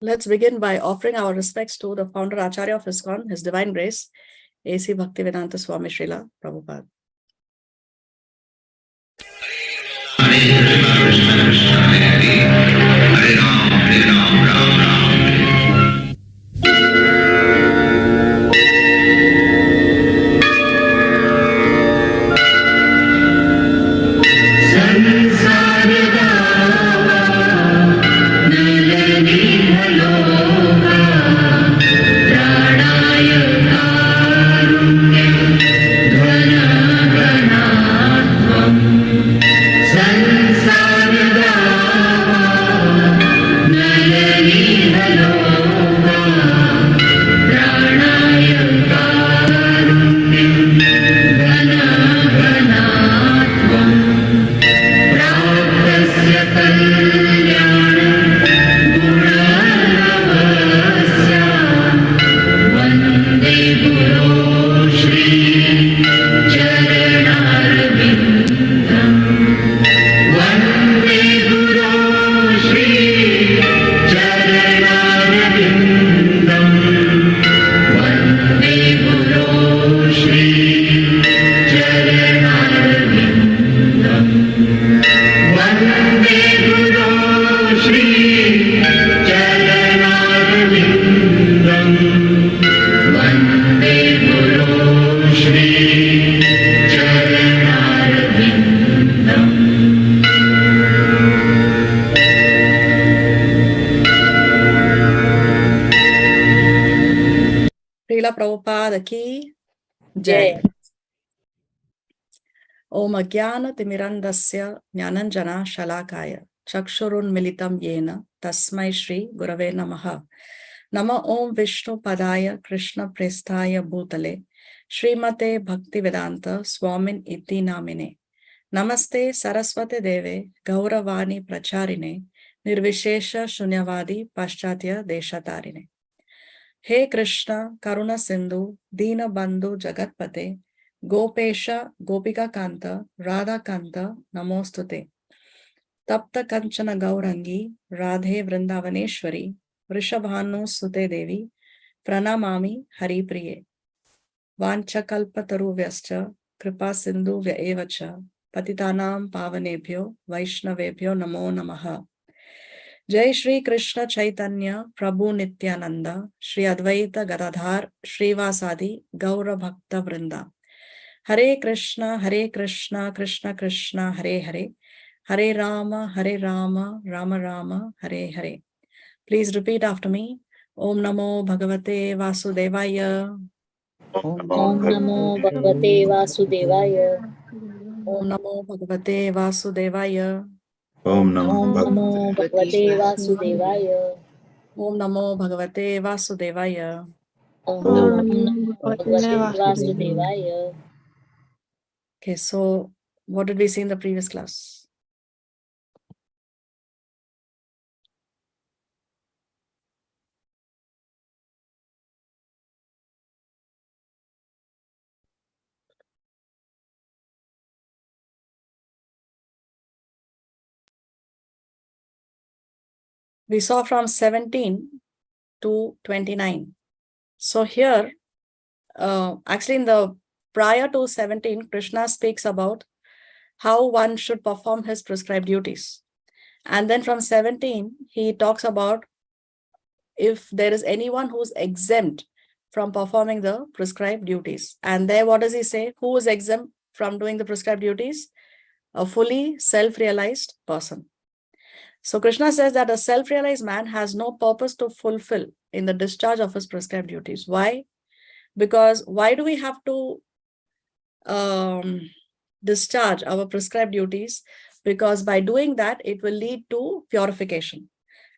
Let's begin by offering our respects to the founder Acharya of ISKCON, His Divine Grace, A.C. Bhaktivedanta Swami Srila Prabhupada. Hare Krishna, Krishna Hare Hare Hare Ram, Ram Ram. Srila Prabhupada ki Jai. Om Ajnana Timirandasya Jnananjana Shalakaya Chakshurun Militam Yena Tasmai Shri Gurave Namaha. Nama Om Vishnu Padaya Krishna Prestaya Bhutale Srimate Bhaktivedanta Swamin Iti Namine. Namaste Saraswate Deve Gauravani Pracharine Nirvishesha Shunyavadi Paschatya Deshatarine. He Krishna Karuna Sindhu Dina Bandhu Jagatpate Gopesha Gopika Kanta Radha Kanta Namostute Tapta Kanchana Gaurangi Radhe Vrindavaneshwari Vrishabhanu Sute Devi Pranamami Hari Priye Vanchakalpataru Vyascha Kripa Sindhu Vyaevacha Patitanam Pavanebhyo Vaishnavebhyo Namo Namaha. Jai Shri Krishna Chaitanya Prabhu Nityananda Shri Advaita Gadadhar Shrivasadi Gaura Bhakta Vrinda. Hare Krishna Krishna Krishna Hare Hare Hare Rama Rama Rama Hare Hare. Please repeat after me. Om Namo Bhagavate Vasudevaya. Om Namo Bhagavate Vasudevaya. Om Namo Bhagavate Vasudevaya. Om Om Namo Namo Bhagavate Vasudevaya. Om Namo Bhagavate Vasudevaya. Om Namo Bhagavate Vasudevaya. Okay, so what did we see in the previous class? We saw from 17 to 29. So here, actually in the prior to 17, Krishna speaks about how one should perform his prescribed duties. And then from 17, he talks about if there is anyone who's exempt from performing the prescribed duties. And there, what does he say? Who is exempt from doing the prescribed duties? A fully self-realized person. So Krishna says that a self-realized man has no purpose to fulfill in the discharge of his prescribed duties. Why? Because why do we have to discharge our prescribed duties? Because by doing that, it will lead to purification.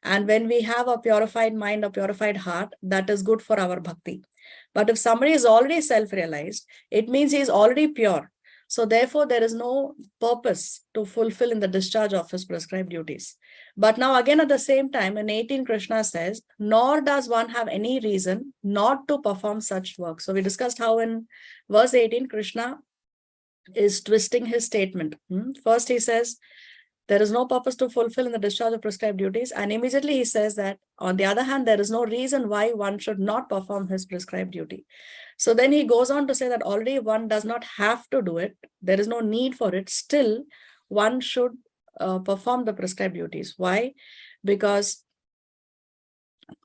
And when we have a purified mind, a purified heart, that is good for our bhakti. But if somebody is already self-realized, it means he is already pure. So therefore, there is no purpose to fulfill in the discharge of his prescribed duties. But now again, at the same time, in 18, Krishna says, nor does one have any reason not to perform such work. So we discussed how in verse 18, Krishna is twisting his statement. First, he says, There is no purpose to fulfill in the discharge of prescribed duties. And immediately he says that, on the other hand, there is no reason why one should not perform his prescribed duty. So then he goes on to say that already one does not have to do it. There is no need for it. Still, one should perform the prescribed duties. Why? Because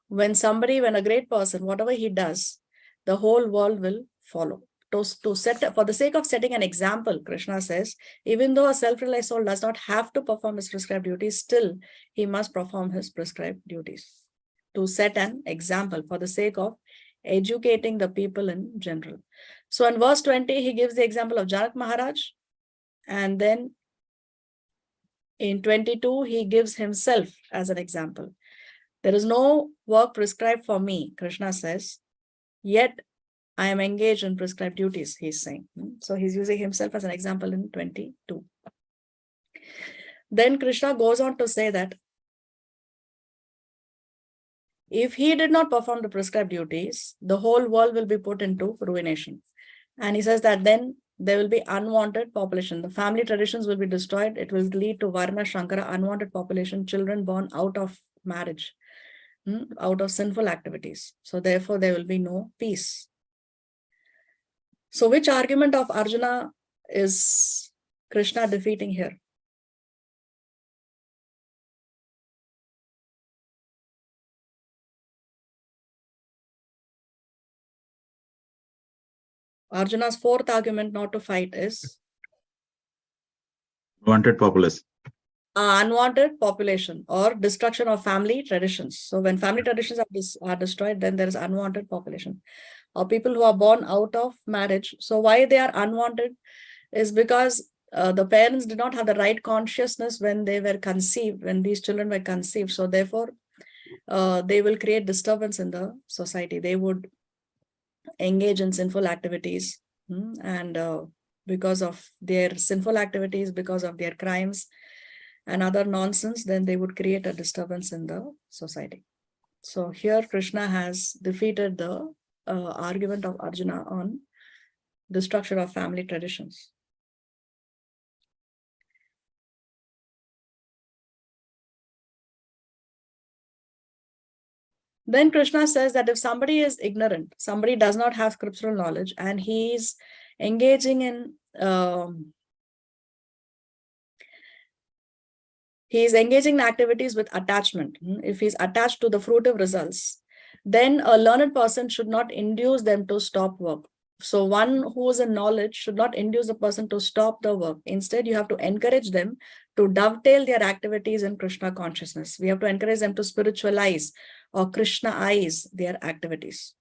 when a great person, whatever he does, the whole world will follow. To set, for the sake of setting an example, Krishna says, even though a self-realized soul does not have to perform his prescribed duties, still he must perform his prescribed duties. To set an example for the sake of educating the people in general. So in verse 20, he gives the example of Janak Maharaj. And then in 22, he gives himself as an example. There is no work prescribed for me, Krishna says, yet I am engaged in prescribed duties, he's saying. So he's using himself as an example in 22. Then Krishna goes on to say that if he did not perform the prescribed duties, the whole world will be put into ruination. And he says that then there will be unwanted population. The family traditions will be destroyed. It will lead to Varna, Shankara, unwanted population, children born out of marriage, out of sinful activities. So therefore, there will be no peace. So which argument of Arjuna is Krishna defeating here? Arjuna's fourth argument not to fight is Wanted populace. Unwanted population or destruction of family traditions. So when family traditions are destroyed, then there is unwanted population. Or people who are born out of marriage. So why they are unwanted is because the parents did not have the right consciousness when they were conceived, when these children were conceived. So therefore, they will create disturbance in the society. They would engage in sinful activities, and because of their sinful activities, because of their crimes and other nonsense, then they would create a disturbance in the society. So here Krishna has defeated the argument of Arjuna on destruction of family traditions. Then Krishna says that if somebody is ignorant, somebody does not have scriptural knowledge, and he is engaging in activities with attachment. If he's attached to the fruitive results, then a learned person should not induce them to stop work. So one who is in knowledge should not induce a person to stop the work. Instead, you have to encourage them to dovetail their activities in Krishna consciousness. We have to encourage them to spiritualize or Krishnaize their activities.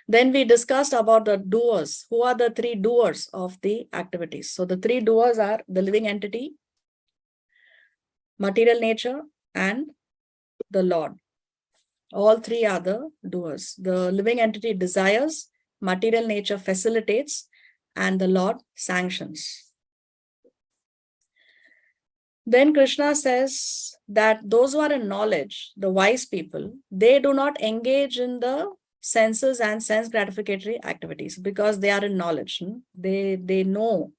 Then we discussed about the doers. Who are the three doers of the activities? So the three doers are the living entity, material nature, and the Lord. All three are the doers. The living entity desires, material nature facilitates, and the Lord sanctions. Then Krishna says that those who are in knowledge, the wise people, they do not engage in the senses and sense gratificatory activities because they are in knowledge. They know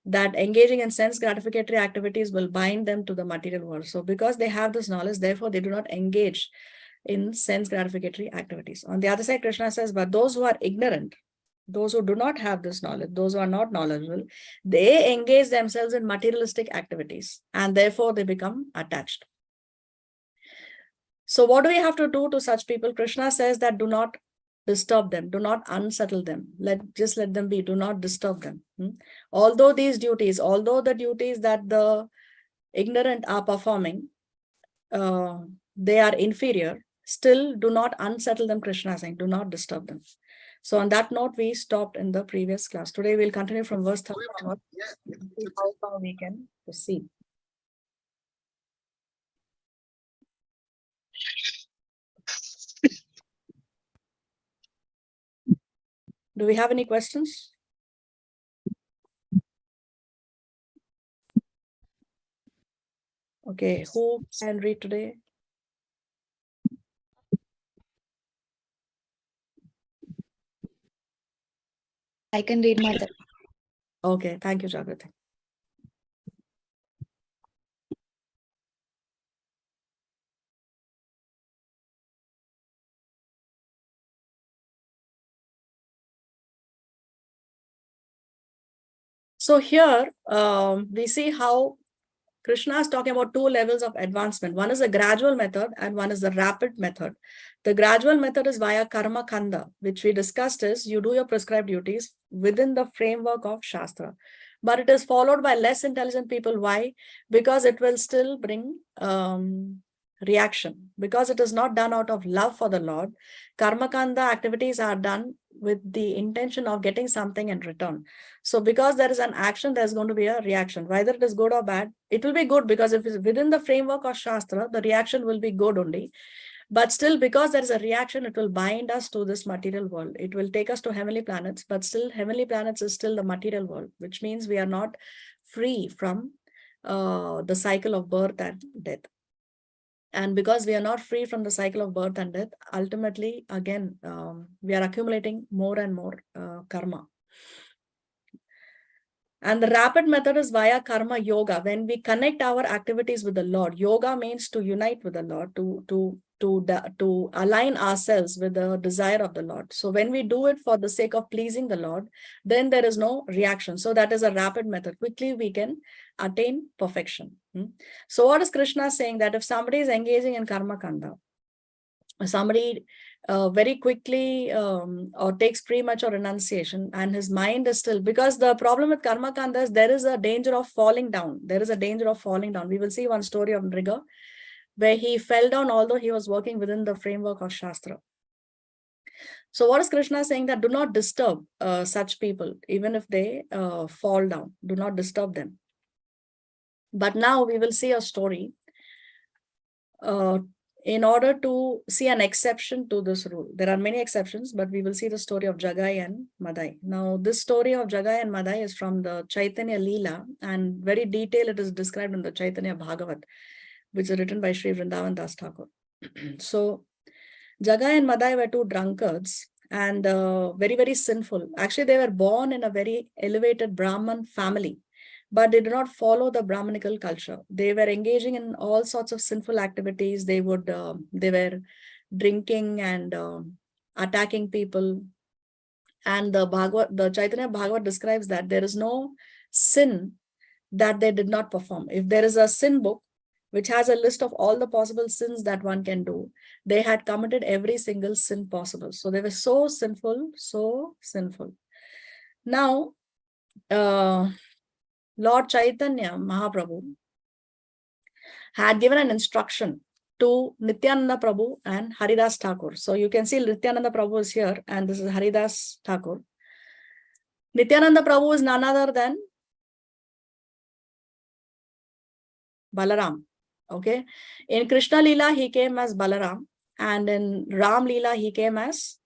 that engaging in sense gratificatory activities will bind them to the material world. So because they have this knowledge, therefore they do not engage in sense gratificatory activities. On the other side, Krishna says, but those who are ignorant, those who do not have this knowledge, those who are not knowledgeable, they engage themselves in materialistic activities and therefore they become attached. So what do we have to do to such people? Krishna says that do not disturb them, do not unsettle them, just let them be, do not disturb them. Although the duties that the ignorant are performing, they are inferior, still do not unsettle them, Krishna is saying, do not disturb them. So on that note, we stopped in the previous class. Today we'll continue from verse 30 onward, see how far we can proceed. Do we have any questions? Okay, who can read today? I can read, Mother. Okay, thank you, Jagrati. So here we see how Krishna is talking about two levels of advancement. One is a gradual method and one is the rapid method. The gradual method is via karma kanda, which we discussed is you do your prescribed duties within the framework of Shastra. But it is followed by less intelligent people. Why? Because it will still bring reaction. Because it is not done out of love for the Lord. Karma kanda activities are done with the intention of getting something in return. So because there is an action, there's going to be a reaction. Whether it is good or bad, it will be good because if it's within the framework of Shastra, the reaction will be good only. But still, because there is a reaction, it will bind us to this material world. It will take us to heavenly planets, but still heavenly planets is still the material world, which means we are not free from the cycle of birth and death. And because we are not free from the cycle of birth and death, ultimately, again, we are accumulating more and more karma. And the rapid method is via karma yoga. When we connect our activities with the Lord, yoga means to unite with the Lord, to align ourselves with the desire of the Lord. So when we do it for the sake of pleasing the Lord, then there is no reaction. So that is a rapid method. Quickly we can attain perfection. So what is Krishna saying? That if somebody is engaging in karma kanda, somebody very quickly or takes premature renunciation and his mind is still, because the problem with karma kanda is there is a danger of falling down. There is a danger of falling down. We will see one story of Nriga where he fell down although he was working within the framework of Shastra. So what is Krishna saying? That do not disturb such people, even if they fall down. Do not disturb them. But now we will see a story in order to see an exception to this rule. There are many exceptions, but we will see the story of Jagai and Madai. Now, this story of Jagai and Madai is from the Chaitanya Leela, and very detailed it is described in the Chaitanya Bhagawad, which is written by Sri Vrindavan Das Thakur. So, Jagai and Madai were two drunkards and very, very sinful. Actually, they were born in a very elevated Brahman family, but they do not follow the Brahmanical culture. They were engaging in all sorts of sinful activities. They were drinking and attacking people. And the Chaitanya Bhagawad describes that there is no sin that they did not perform. If there is a sin book, which has a list of all the possible sins that one can do, they had committed every single sin possible. So they were so sinful, so sinful. Now, Lord Chaitanya Mahaprabhu had given an instruction to Nityananda Prabhu and Haridas Thakur. So you can see Nityananda Prabhu is here and this is Haridas Thakur. Nityananda Prabhu is none other than Balaram. Okay. In Krishna Leela, he came as Balaram, and in Ram Leela, he came as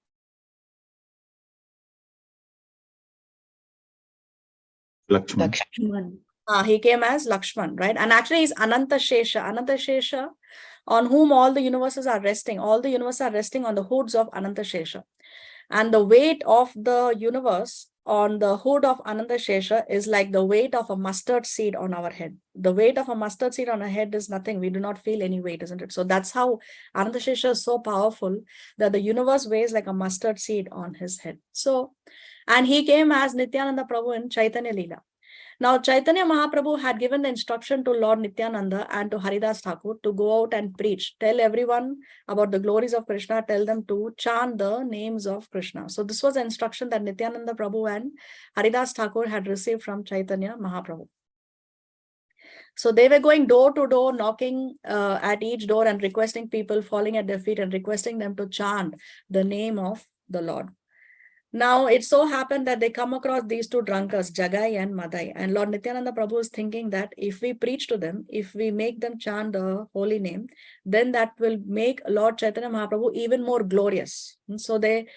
Lakshman. He came as Lakshman, right? And actually, he's Ananta Shesha. Ananta Shesha, on whom all the universes are resting. All the universes are resting on the hoods of Ananta Shesha. And the weight of the universe on the hood of Ananta Shesha is like the weight of a mustard seed on our head. The weight of a mustard seed on our head is nothing. We do not feel any weight, isn't it? So that's how Ananta Shesha is so powerful that the universe weighs like a mustard seed on his head. So, and he came as Nityananda Prabhu in Chaitanya Leela. Now, Chaitanya Mahaprabhu had given the instruction to Lord Nityananda and to Haridas Thakur to go out and preach, tell everyone about the glories of Krishna, tell them to chant the names of Krishna. So this was the instruction that Nityananda Prabhu and Haridas Thakur had received from Chaitanya Mahaprabhu. So they were going door to door, knocking at each door and requesting people, falling at their feet and requesting them to chant the name of the Lord. Now, it so happened that they come across these two drunkards, Jagai and Madai. And Lord Nityananda Prabhu is thinking that if we preach to them, if we make them chant the holy name, then that will make Lord Chaitanya Mahaprabhu even more glorious. And so they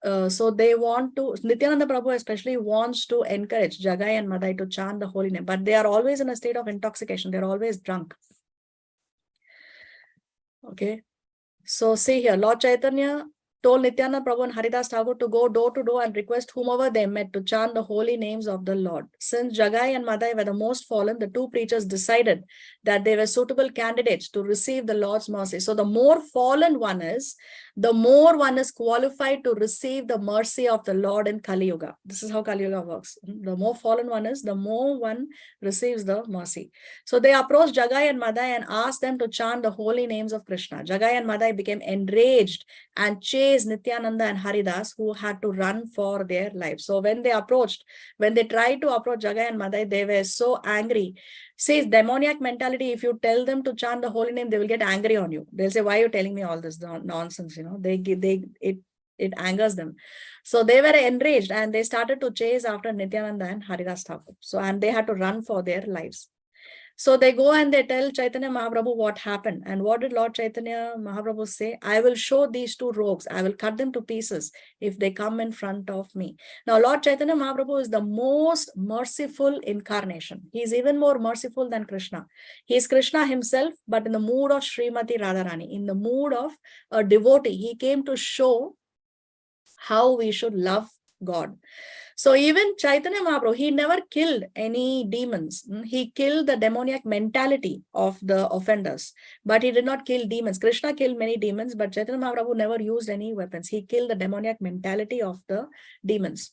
want to, Nityananda Prabhu especially wants to encourage Jagai and Madai to chant the holy name, but they are always in a state of intoxication. They're always drunk. Okay. So see here, Lord Chaitanya told Nityananda Prabhu and Haridas Thakur to go door to door and request whomever they met to chant the holy names of the Lord. Since Jagai and Madai were the most fallen, the two preachers decided that they were suitable candidates to receive the Lord's mercy. So the more fallen one is, the more one is qualified to receive the mercy of the Lord in Kali Yuga. This is how Kali Yuga works. The more fallen one is, the more one receives the mercy. So they approached Jagai and Madai and asked them to chant the holy names of Krishna. Jagai and Madai became enraged and chased Nityananda and Haridas, who had to run for their lives. So when they tried to approach Jagai and Madai, they were so angry. Says demoniac mentality, if you tell them to chant the holy name, they will get angry on you. They'll say, why are you telling me all this nonsense? It angers them. So they were enraged and they started to chase after Nityananda and Haridas Thakur. So, and they had to run for their lives. So they go and they tell Chaitanya Mahaprabhu what happened. And what did Lord Chaitanya Mahaprabhu say? I will show these two rogues. I will cut them to pieces if they come in front of me. Now, Lord Chaitanya Mahaprabhu is the most merciful incarnation. He is even more merciful than Krishna. He is Krishna himself, but in the mood of Srimati Radharani, in the mood of a devotee. He came to show how we should love God. So even Chaitanya Mahaprabhu, he never killed any demons. He killed the demoniac mentality of the offenders, but he did not kill demons. Krishna killed many demons, but Chaitanya Mahaprabhu never used any weapons. He killed the demoniac mentality of the demons.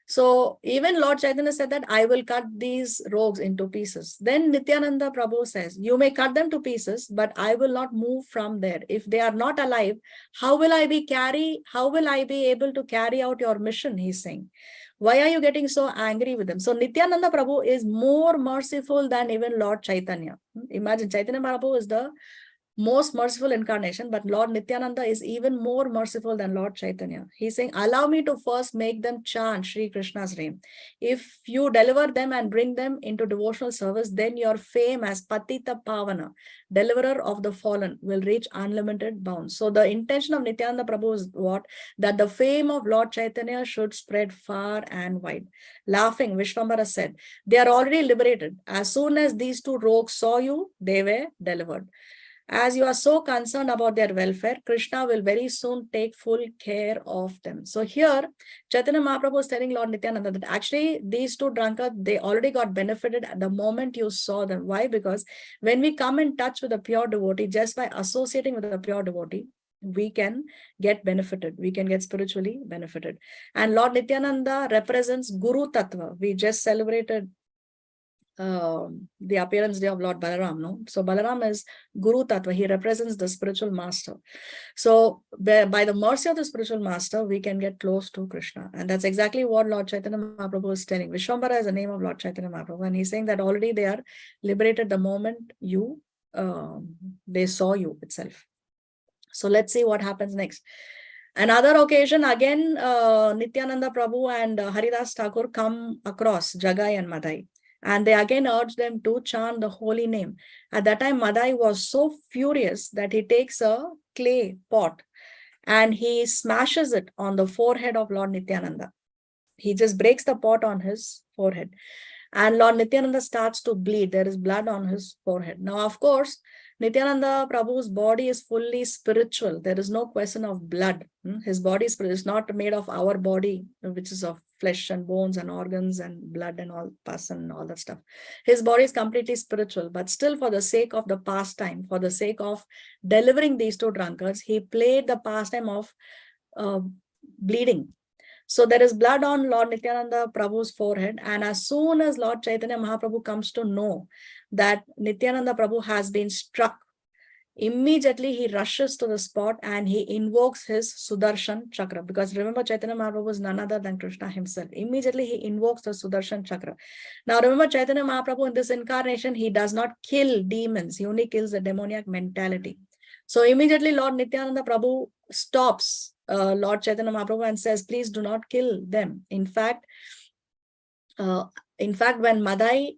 So even Lord Chaitanya said that I will cut these rogues into pieces. Then Nityananda Prabhu says, you may cut them to pieces, but I will not move from there. If they are not alive, how will I be able to carry out your mission? He's saying. Why are you getting so angry with them? So Nityananda Prabhu is more merciful than even Lord Chaitanya. Imagine Chaitanya Prabhu is the most merciful incarnation, but Lord Nityananda is even more merciful than Lord Chaitanya. He's saying, allow me to first make them chant Sri Krishna's name. If you deliver them and bring them into devotional service, then your fame as Patita Pavana, deliverer of the fallen, will reach unlimited bounds. So the intention of Nityananda Prabhu is what? That the fame of Lord Chaitanya should spread far and wide. Laughing, Vishwambara said, they are already liberated. As soon as these two rogues saw you, they were delivered. As you are so concerned about their welfare, Krishna will very soon take full care of them. So here, Chaitanya Mahaprabhu is telling Lord Nityananda that actually these two drunkards, they already got benefited at the moment you saw them. Why? Because when we come in touch with a pure devotee, just by associating with a pure devotee, we can get benefited. We can get spiritually benefited. And Lord Nityananda represents Guru Tattva. We just celebrated the appearance day of Lord Balaram, no? So Balaram is Guru Tattva. He represents the spiritual master. So by the mercy of the spiritual master, we can get close to Krishna. And that's exactly what Lord Chaitanya Mahaprabhu is telling. Vishwambara is the name of Lord Chaitanya Mahaprabhu. And he's saying that already they are liberated the moment they saw you itself. So let's see what happens next. Another occasion, again, Nityananda Prabhu and Haridas Thakur come across Jagai and Madai. And they again urge them to chant the holy name. At that time, Madai was so furious that he takes a clay pot and he smashes it on the forehead of Lord Nityananda. He just breaks the pot on his forehead. And Lord Nityananda starts to bleed. There is blood on his forehead. Now, of course, Nityananda Prabhu's body is fully spiritual. There is no question of blood. His body is not made of our body, which is of flesh and bones and organs and blood and all, pus and all that stuff. His body is completely spiritual, but still for the sake of the pastime, for the sake of delivering these two drunkards, he played the pastime of bleeding. So there is blood on Lord Nityananda Prabhu's forehead. And as soon as Lord Chaitanya Mahaprabhu comes to know that Nityananda Prabhu has been struck, immediately he rushes to the spot and he invokes his Sudarshan Chakra. Because remember, Chaitanya Mahaprabhu is none other than Krishna himself. Immediately he invokes the Sudarshan Chakra. Now remember, Chaitanya Mahaprabhu in this incarnation, he does not kill demons. He only kills the demoniac mentality. So immediately Lord Nityananda Prabhu stops Lord Chaitanya Mahaprabhu and says, please do not kill them. In fact, when Madai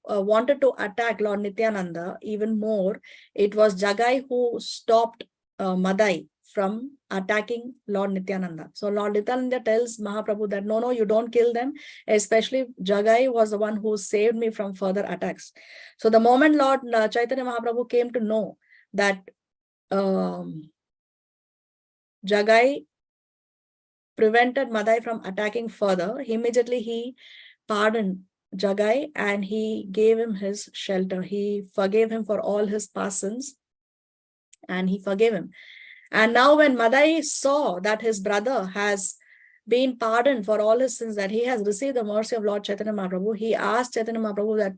wanted to attack Lord Nityananda even more, it was Jagai who stopped Madai from attacking Lord Nityananda. So Lord Nityananda tells Mahaprabhu that no, you don't kill them. Especially Jagai was the one who saved me from further attacks. So the moment Lord Chaitanya Mahaprabhu came to know that Jagai prevented Madai from attacking further, immediately he pardoned Jagai and he gave him his shelter. He forgave him for all his past sins and he forgave him. And now when Madai saw that his brother has been pardoned for all his sins, that he has received the mercy of Lord Chaitanya Mahaprabhu, he asked Chaitanya Mahaprabhu that,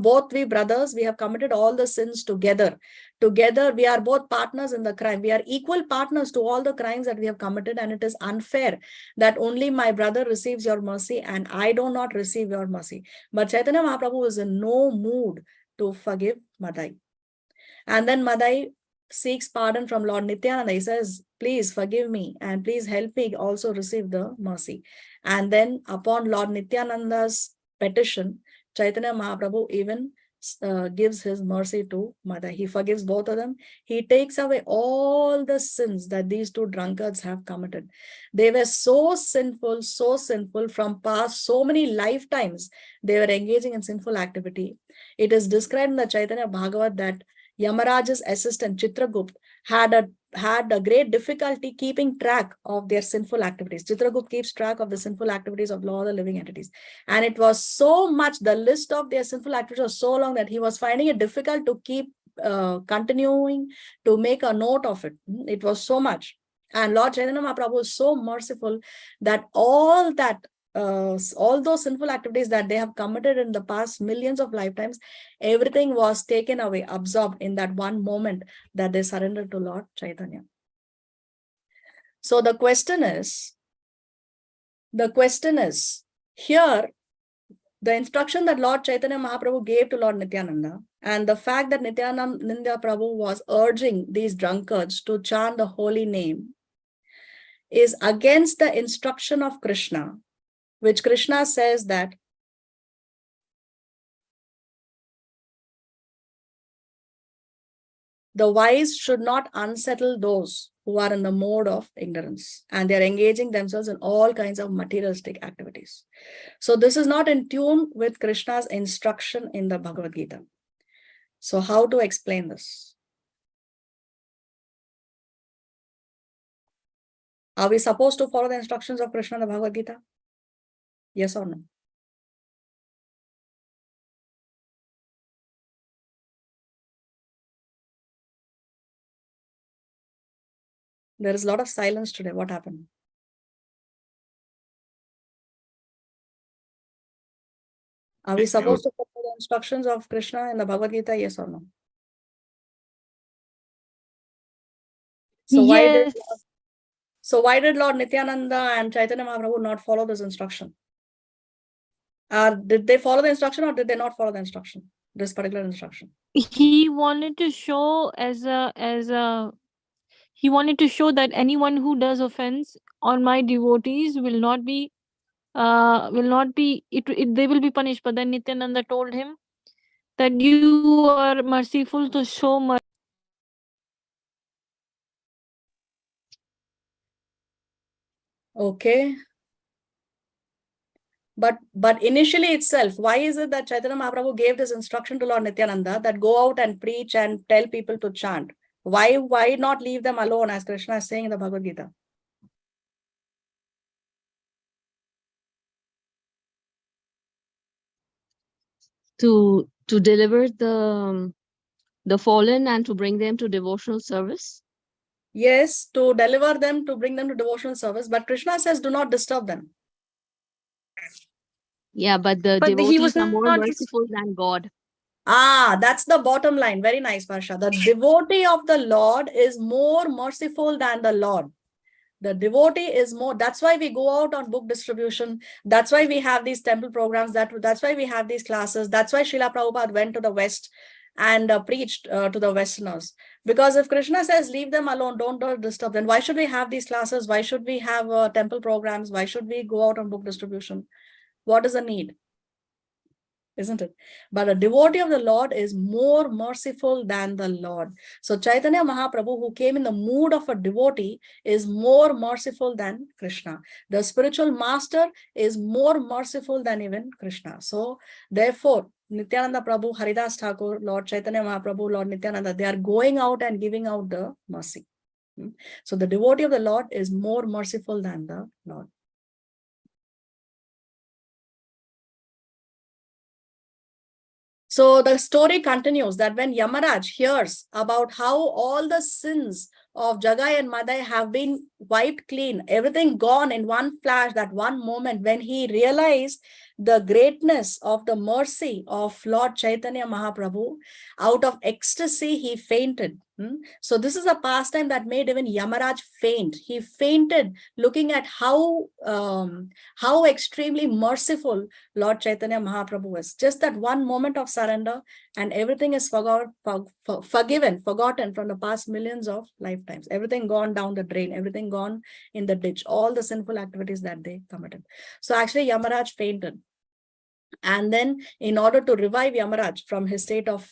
both we brothers, we have committed all the sins together. Together, we are both partners in the crime. We are equal partners to all the crimes that we have committed, and it is unfair that only my brother receives your mercy and I do not receive your mercy. But Chaitanya Mahaprabhu is in no mood to forgive Madai. And then Madai seeks pardon from Lord Nityananda. He says, please forgive me and please help me also receive the mercy. And then upon Lord Nityananda's petition, Chaitanya Mahaprabhu even gives his mercy to Madai. He forgives both of them. He takes away all the sins that these two drunkards have committed. They were so sinful from past so many lifetimes. They were engaging in sinful activity. It is described in the Chaitanya Bhagawad that Yamaraj's assistant Chitragupt had a great difficulty keeping track of their sinful activities. Chitragupt keeps track of the sinful activities of all the living entities. And it was so much, the list of their sinful activities was so long that he was finding it difficult to keep continuing to make a note of it. It was so much. And Lord Chaitanya Mahaprabhu is so merciful that all those sinful activities that they have committed in the past millions of lifetimes, everything was taken away, absorbed in that one moment that they surrendered to Lord Chaitanya. So the question is here, the instruction that Lord Chaitanya Mahaprabhu gave to Lord Nityananda and the fact that Nityananda Prabhu was urging these drunkards to chant the holy name is against the instruction of Krishna, which Krishna says that the wise should not unsettle those who are in the mode of ignorance and they are engaging themselves in all kinds of materialistic activities. So this is not in tune with Krishna's instruction in the Bhagavad Gita. So how to explain this? Are we supposed to follow the instructions of Krishna in the Bhagavad Gita? Yes or no? There is a lot of silence today. What happened? Are we supposed to follow the instructions of Krishna in the Bhagavad Gita? Yes or no? So Yes. why did Lord Nityananda and Chaitanya Mahaprabhu not follow this instruction? Did they follow the instruction or did they not follow the instruction? This particular instruction. He wanted to show he wanted to show that anyone who does offense on my devotees will not be they will be punished. But then Nityananda told him that you are merciful to show mercy. Okay. But initially itself, why is it that Chaitanya Mahaprabhu gave this instruction to Lord Nityananda that go out and preach and tell people to chant? Why not leave them alone, as Krishna is saying in the Bhagavad Gita? To deliver the fallen and to bring them to devotional service. Yes, to deliver them, to bring them to devotional service. But Krishna says, do not disturb them. Yeah, but the But he devotees was are more not merciful than God. That's the bottom line. Very nice, Varsha. The devotee of the Lord is more merciful than the Lord. The devotee is more. That's why we go out on book distribution. That's why we have these temple programs. That's why we have these classes. That's why Srila Prabhupada went to the West and preached to the Westerners. Because if Krishna says, leave them alone, don't disturb them, why should we have these classes? Why should we have temple programs? Why should we go out on book distribution? What is the need? Isn't it? But a devotee of the Lord is more merciful than the Lord. So Chaitanya Mahaprabhu, who came in the mood of a devotee, is more merciful than Krishna. The spiritual master is more merciful than even Krishna. So therefore, Nityananda Prabhu, Haridas Thakur, Lord Chaitanya Mahaprabhu, Lord Nityananda, they are going out and giving out the mercy. So the devotee of the Lord is more merciful than the Lord. So the story continues that when Yamaraj hears about how all the sins of Jagai and Madai have been wiped clean, everything gone in one flash, that one moment, when he realized the greatness of the mercy of Lord Chaitanya Mahaprabhu, out of ecstasy, he fainted. So this is a pastime that made even Yamaraj faint. He fainted looking at how extremely merciful Lord Chaitanya Mahaprabhu is. Just that one moment of surrender, and everything is forgotten from the past millions of lifetimes. Everything gone down the drain, everything gone in the ditch, all the sinful activities that they committed. So actually Yamaraj fainted. And then in order to revive Yamaraj from his state of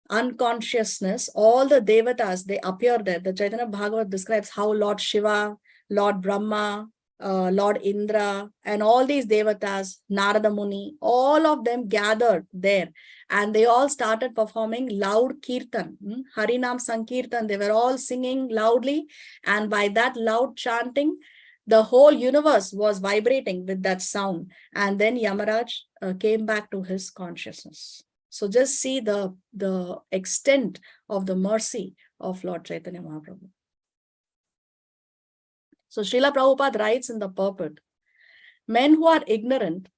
unconsciousness, all the devatas, they appear there. The Chaitanya Bhagawad describes how Lord Shiva, Lord Brahma, Lord Indra, and all these devatas, Narada Muni, all of them gathered there, and they all started performing loud kirtan, Harinam Sankirtan. They were all singing loudly, and by that loud chanting, the whole universe was vibrating with that sound. And then Yamaraj came back to his consciousness. So just see the extent of the mercy of Lord Chaitanya Mahaprabhu. So Srila Prabhupada writes in the purport, men who are ignorant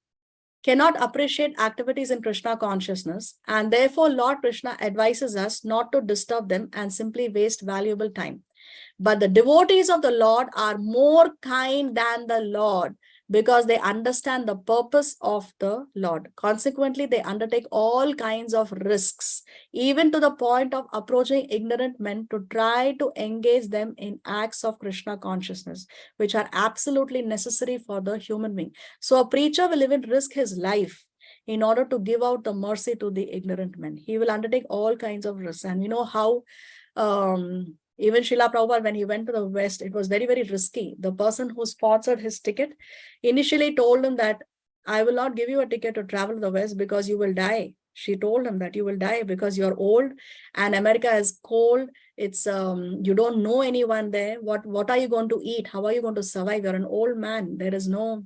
cannot appreciate activities in Krishna consciousness, and therefore Lord Krishna advises us not to disturb them and simply waste valuable time. But the devotees of the Lord are more kind than the Lord, because they understand the purpose of the Lord. Consequently, they undertake all kinds of risks, even to the point of approaching ignorant men to try to engage them in acts of Krishna consciousness, which are absolutely necessary for the human being. So a preacher will even risk his life in order to give out the mercy to the ignorant men. He will undertake all kinds of risks. And you know how even Srila Prabhupada, when he went to the West, it was very, very risky. The person who sponsored his ticket initially told him that, I will not give you a ticket to travel to the West because you will die. She told him that you will die because you're old and America is cold. It's you don't know anyone there. What are you going to eat? How are you going to survive? You're an old man. There is no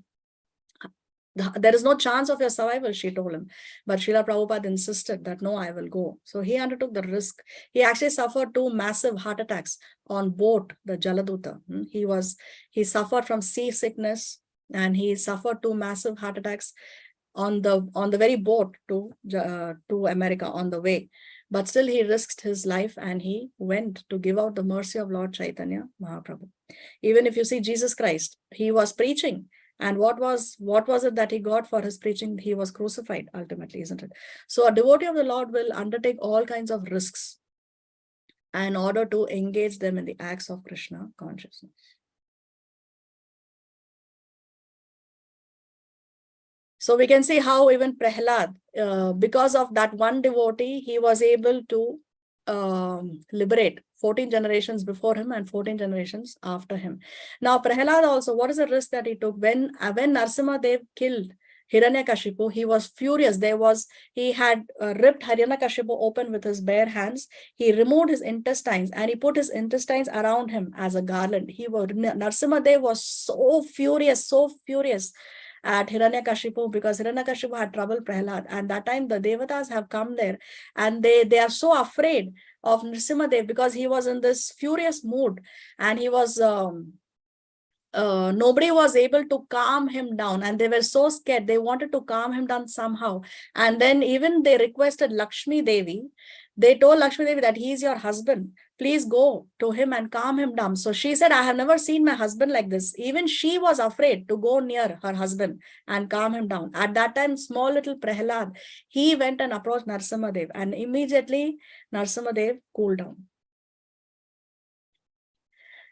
chance of your survival, she told him. But Srila Prabhupada insisted that, no, I will go. So he undertook the risk. He actually suffered 2 massive heart attacks on board the Jaladuta. He suffered from seasickness, and he suffered 2 massive heart attacks on the very boat to America on the way. But still he risked his life, and he went to give out the mercy of Lord Chaitanya Mahaprabhu. Even if you see Jesus Christ, he was preaching. And what was it that he got for his preaching? He was crucified ultimately, isn't it? So a devotee of the Lord will undertake all kinds of risks in order to engage them in the acts of Krishna consciousness. So we can see how even Prahlad, because of that one devotee, he was able to liberate 14 generations before him and 14 generations after him. Now Prahlad also, what is the risk that he took? When Narasimha Dev killed Hiranyakashipu, he was furious. He had ripped Hiranyakashipu open with his bare hands. He removed his intestines and he put his intestines around him as a garland. Narasimha Dev was so furious at Hiranyakashipu, because Hiranyakashipu had troubled Prahlad, and that time the devatas have come there, and they are so afraid of Nrsimhadev because he was in this furious mood, and he was nobody was able to calm him down, and they were so scared. They wanted to calm him down somehow, and then even they requested Lakshmi Devi. They told Lakshmi Devi that he is your husband. Please go to him and calm him down. So she said, I have never seen my husband like this. Even she was afraid to go near her husband and calm him down. At that time, small little Prahlad, he went and approached Narasimhadev, and immediately Narasimhadev cooled down.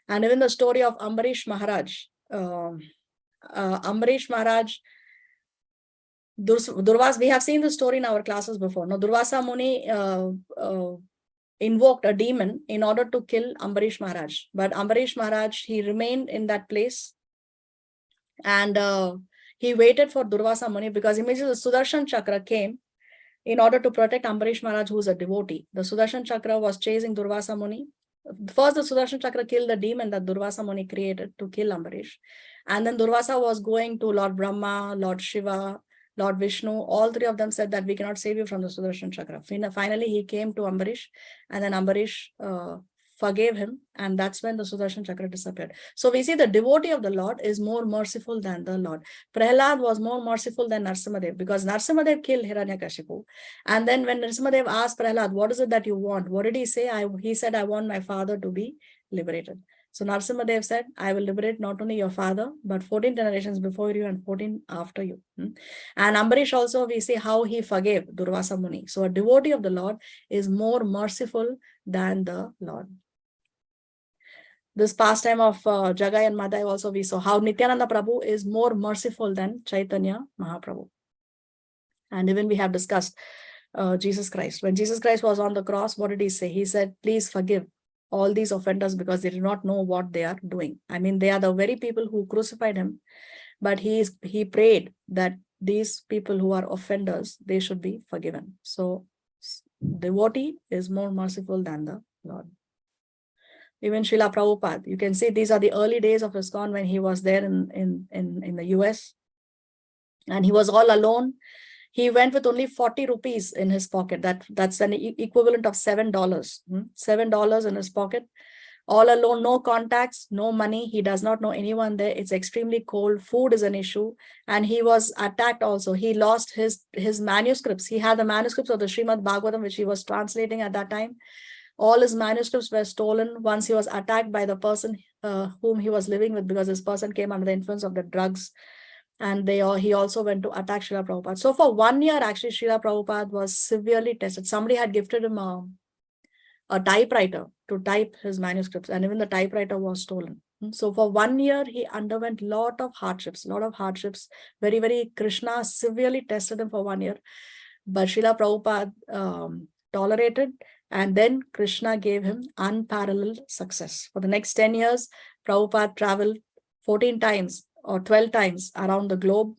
And even the story of Ambarish Maharaj, Durvasa, we have seen the story in our classes before. Now, Durvasa Muni invoked a demon in order to kill Ambarish Maharaj. But Ambarish Maharaj, he remained in that place, and he waited for Durvasa Muni because immediately the Sudarshan Chakra came in order to protect Ambarish Maharaj, who is a devotee. The Sudarshan Chakra was chasing Durvasa Muni. First, the Sudarshan Chakra killed the demon that Durvasa Muni created to kill Ambarish. And then Durvasa was going to Lord Brahma, Lord Shiva, Lord Vishnu. All three of them said that we cannot save you from the Sudarshan Chakra. Finally, he came to Ambarish, and then Ambarish forgave him, and that's when the Sudarshan Chakra disappeared. So we see the devotee of the Lord is more merciful than the Lord. Prahlad was more merciful than Narsimadev because Narsimadev killed Hiranyakashipu. And then when Narsimadev asked Prahlad, what is it that you want? What did he say? He said, I want my father to be liberated. So Narsimadev said, I will liberate not only your father, but 14 generations before you and 14 after you. And Ambarish also, we see how he forgave Durvasa Muni. So a devotee of the Lord is more merciful than the Lord. This pastime of Jagai and Madai also we saw how Nityananda Prabhu is more merciful than Chaitanya Mahaprabhu. And even we have discussed Jesus Christ. When Jesus Christ was on the cross, what did he say? He said, please forgive all these offenders because they do not know what they are doing. I mean, they are the very people who crucified him, but he prayed that these people who are offenders, they should be forgiven. So devotee is more merciful than the Lord. Even Srila Prabhupada, you can see these are the early days of ISKCON when he was there in the US. And he was all alone. He went with only 40 rupees in his pocket. That's an equivalent of $7. $7 in his pocket. All alone, no contacts, no money. He does not know anyone there. It's extremely cold. Food is an issue. And he was attacked also. He lost his manuscripts. He had the manuscripts of the Srimad Bhagavatam, which he was translating at that time. All his manuscripts were stolen once he was attacked by the person whom he was living with, because this person came under the influence of the drugs. And he also went to attack Srila Prabhupada. So for 1 year, actually, Srila Prabhupada was severely tested. Somebody had gifted him a typewriter to type his manuscripts, and even the typewriter was stolen. So for 1 year, he underwent lot of hardships. Very, very Krishna severely tested him for 1 year. But Srila Prabhupada tolerated, and then Krishna gave him unparalleled success. For the next 10 years, Prabhupada traveled 14 times or 12 times around the globe,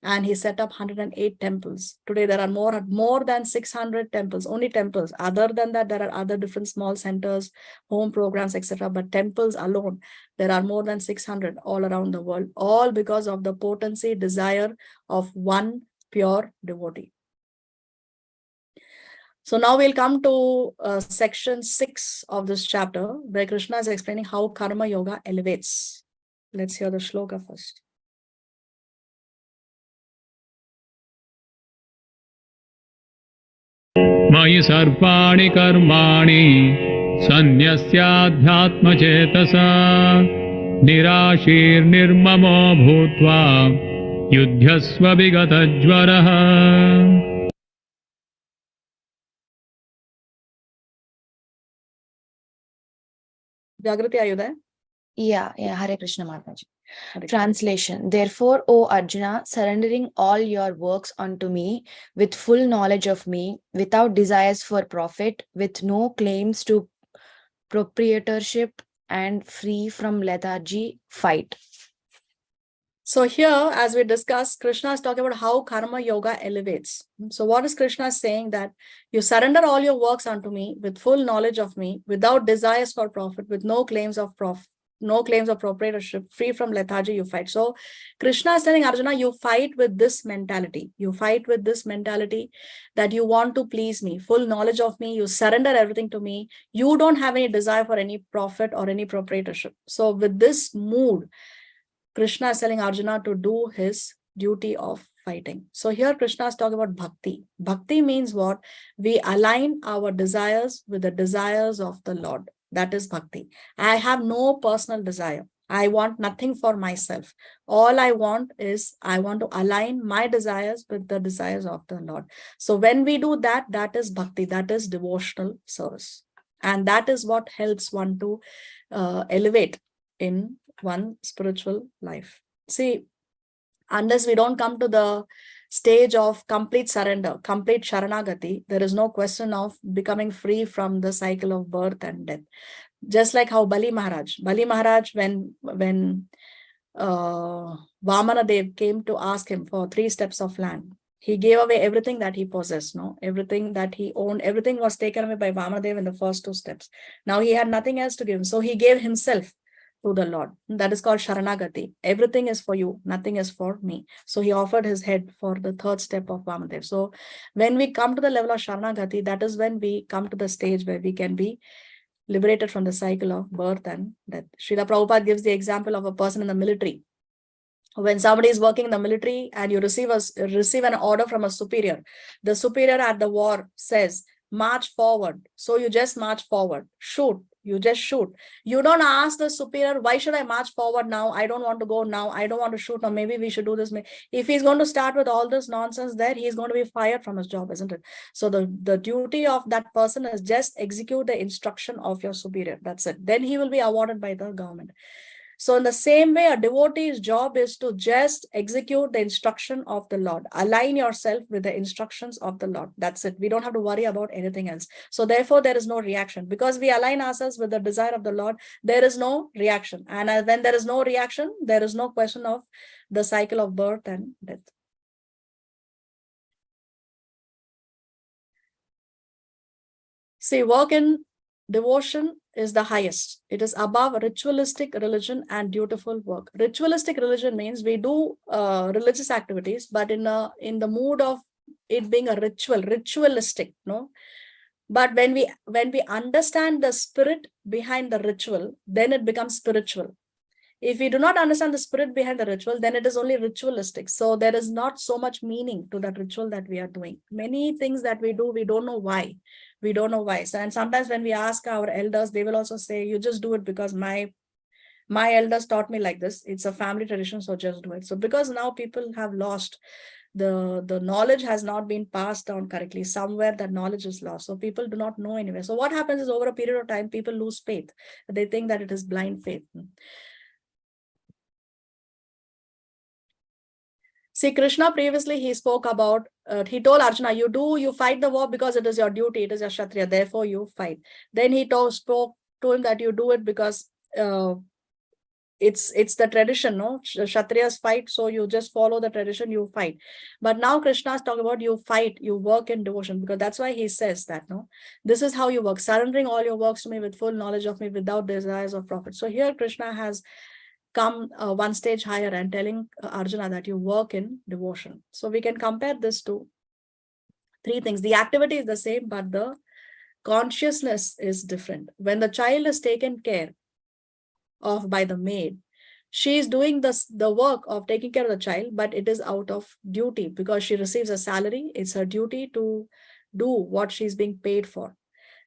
and he set up 108 temples. Today, there are more than 600 temples, only temples. Other than that, there are other different small centers, home programs, etc. But temples alone, there are more than 600 all around the world, all because of the potency, desire of one pure devotee. So now we'll come to section 6 of this chapter, where Krishna is explaining how Karma Yoga elevates. Let's hear the shloka first. Mayi sarpani karmani sanyasya chetasa nirashir nirmamo bhutva yudhyasva vigatajvaraha. Jagrati, are you there? Yeah, Hare Krishna Mataji. Hare Translation. Therefore, O Arjuna, surrendering all your works unto me, with full knowledge of me, without desires for profit, with no claims to proprietorship, and free from lethargy, fight. So here, as we discussed, Krishna is talking about how Karma Yoga elevates. So what is Krishna saying? That you surrender all your works unto me with full knowledge of me, without desires for profit, with no claims of proprietorship, free from lethargy, you fight. So Krishna is telling Arjuna, you fight with this mentality. You fight with this mentality that you want to please me, full knowledge of me, you surrender everything to me. You don't have any desire for any profit or any proprietorship. So with this mood, Krishna is telling Arjuna to do his duty of fighting. So here Krishna is talking about bhakti. Bhakti means what? We align our desires with the desires of the Lord. That is bhakti. I have no personal desire. I want nothing for myself. All I want is, I want to align my desires with the desires of the Lord. So when we do that, that is bhakti, that is devotional service. And that is what helps one to elevate in one spiritual life. See, unless we don't come to the stage of complete surrender, complete sharanagati, there is no question of becoming free from the cycle of birth and death. Just like how Bali Maharaj, when Vamana Dev came to ask him for 3 steps of land. He gave away everything that he possessed, no? Everything that he owned, everything was taken away by Vamana Dev in the first 2 steps. Now he had nothing else to give him. So he gave himself to the Lord. That is called Sharanagati. Everything is for you, nothing is for me. So he offered his head for the 3rd step of Vamana Dev. So when we come to the level of Sharanagati, that is when we come to the stage where we can be liberated from the cycle of birth and death. Srila Prabhupada gives the example of a person in the military. When somebody is working in the military and you receive an order from a superior, the superior at the war says, march forward. So you just march forward, shoot, you just shoot. You don't ask the superior, why should I march forward now? I don't want to go now. I don't want to shoot now. Maybe we should do this. If he's going to start with all this nonsense there, he's going to be fired from his job, isn't it? So the duty of that person is just execute the instruction of your superior. That's it. Then he will be awarded by the government. So in the same way, a devotee's job is to just execute the instruction of the Lord. Align yourself with the instructions of the Lord. That's it. We don't have to worry about anything else. So therefore, there is no reaction. Because we align ourselves with the desire of the Lord, there is no reaction. And when there is no reaction, there is no question of the cycle of birth and death. See, work in devotion is the highest. It is above ritualistic religion and dutiful work. Ritualistic religion means we do religious activities, but in the mood of it being a ritualistic, no. But when we understand the spirit behind the ritual, then it becomes spiritual. If we do not understand the spirit behind the ritual, then it is only ritualistic. So there is not so much meaning to that ritual that we are doing. Many things that we do, we don't know why. We don't know why. So, and sometimes when we ask our elders, they will also say, you just do it because my elders taught me like this. It's a family tradition, so just do it. So because now people have lost, the knowledge has not been passed down correctly. Somewhere that knowledge is lost. So people do not know anyway. So what happens is over a period of time, people lose faith. They think that it is blind faith. See, Krishna previously, he spoke about, he told Arjuna, you fight the war because it is your duty, it is your Kshatriya, therefore you fight. Then he spoke to him that you do it because it's the tradition, no? Kshatriyas fight, so you just follow the tradition, you fight. But now Krishna is talking about you fight, you work in devotion, because that's why he says that, no? This is how you work, surrendering all your works to me with full knowledge of me, without desires of profit. So here Krishna has come one stage higher and telling Arjuna that you work in devotion. So we can compare this to 3 things. The activity is the same, but the consciousness is different. When the child is taken care of by the maid, she is doing the work of taking care of the child, but it is out of duty because she receives a salary. It's her duty to do what she's being paid for.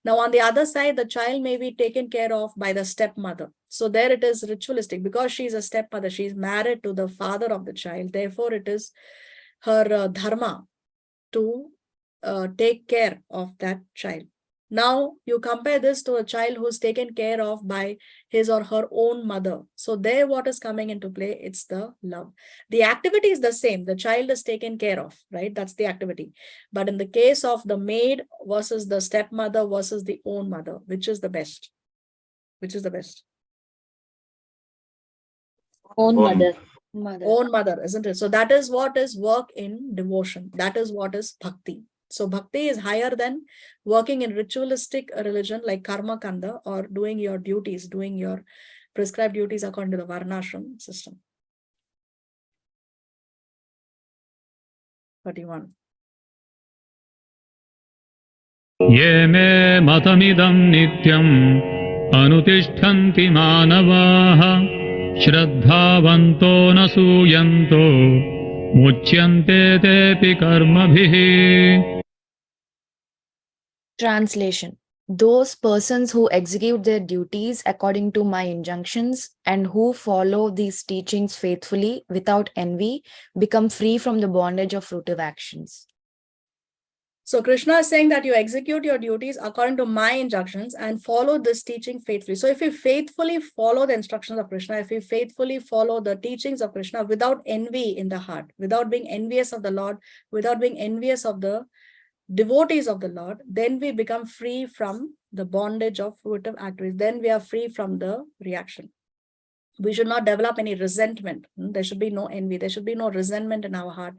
Now, on the other side, the child may be taken care of by the stepmother. So there it is ritualistic because she's a stepmother. She's married to the father of the child. Therefore, it is her dharma to take care of that child. Now, you compare this to a child who's taken care of by his or her own mother. So there, what is coming into play? It's the love. The activity is the same. The child is taken care of, right? That's the activity. But in the case of the maid versus the stepmother versus the own mother, which is the best? Which is the best? Own mother. Own mother, isn't it? So that is what is work in devotion. That is what is bhakti. So bhakti is higher than working in ritualistic religion like karma kanda or doing your duties, doing your prescribed duties according to the varnashram system. 31. ये मे मतमिदं नित्यम् अनुतिष्ठन्ति मानवाः श्रद्धावन्तो न सूयन्तो मुच्यन्ते तेऽपि कर्मभिः. Translation. Those persons who execute their duties according to my injunctions and who follow these teachings faithfully without envy become free from the bondage of fruitive actions. So Krishna is saying that you execute your duties according to my instructions and follow this teaching faithfully. So if you faithfully follow the instructions of Krishna, if you faithfully follow the teachings of Krishna without envy in the heart, without being envious of the Lord, without being envious of the devotees of the Lord, then we become free from the bondage of fruitive activities. Then we are free from the reaction. We should not develop any resentment. There should be no envy. There should be no resentment in our heart.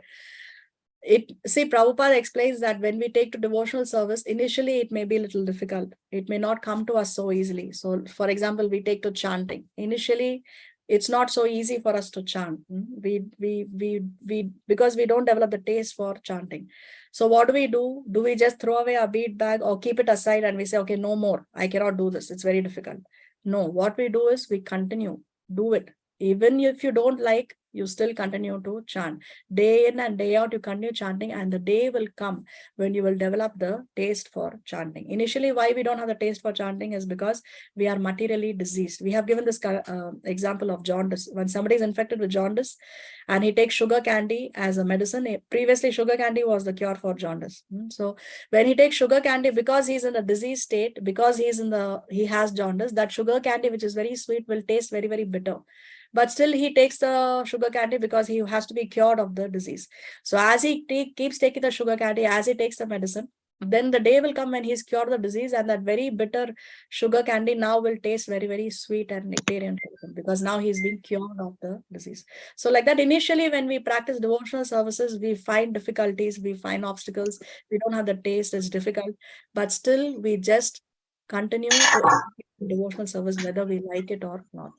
Prabhupada explains that when we take to devotional service, initially it may be a little difficult. It may not come to us so easily. So, for example, we take to chanting. Initially, it's not so easy for us to chant. Because we don't develop the taste for chanting. So what do? Do we just throw away our bead bag or keep it aside and we say, okay, no more. I cannot do this. It's very difficult. No, what we do is we continue. Do it. Even if you don't like, you still continue to chant. Day in and day out, you continue chanting, and the day will come when you will develop the taste for chanting. Initially, why we don't have the taste for chanting is because we are materially diseased. We have given this example of jaundice. When somebody is infected with jaundice and he takes sugar candy as a medicine, previously sugar candy was the cure for jaundice. So when he takes sugar candy, because he's in a disease state, because he has jaundice, that sugar candy, which is very sweet, will taste very, very bitter. But still he takes the sugar candy because he has to be cured of the disease. So as he keeps taking the sugar candy, as he takes the medicine, then the day will come when he's cured the disease, and that very bitter sugar candy now will taste very, very sweet and nectarian because now he's being cured of the disease. So like that, initially when we practice devotional services, we find difficulties, we find obstacles, we don't have the taste, it's difficult, but still we just continue to devotional service whether we like it or not.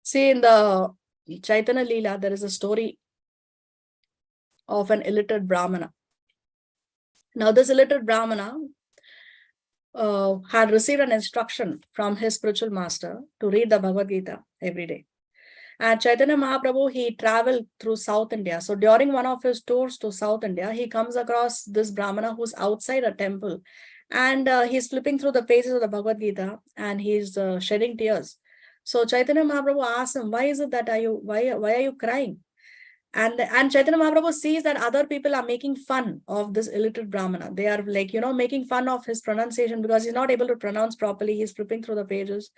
See, in the Chaitanya Leela, there is a story of an illiterate Brahmana. Now, this illiterate Brahmana had received an instruction from his spiritual master to read the Bhagavad Gita every day. And Chaitanya Mahaprabhu, he traveled through South India. So during one of his tours to South India, he comes across this Brahmana who's outside a temple. And he's flipping through the pages of the Bhagavad Gita and he's shedding tears. So Chaitanya Mahaprabhu asks him, why is it that why are you crying? And Chaitanya Mahaprabhu sees that other people are making fun of this illiterate Brahmana. They are like, making fun of his pronunciation because he's not able to pronounce properly. He's flipping through the pages.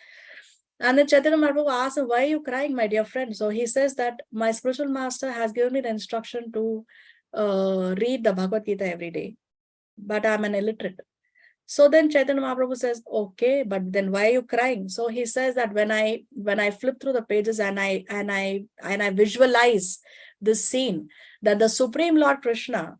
And then Chaitanya Mahaprabhu asks him, why are you crying, my dear friend? So he says that my spiritual master has given me the instruction to read the Bhagavad Gita every day, but I'm an illiterate. So then Chaitanya Mahaprabhu says, okay, but then why are you crying? So he says that when I flip through the pages and I visualize this scene, that the Supreme Lord Krishna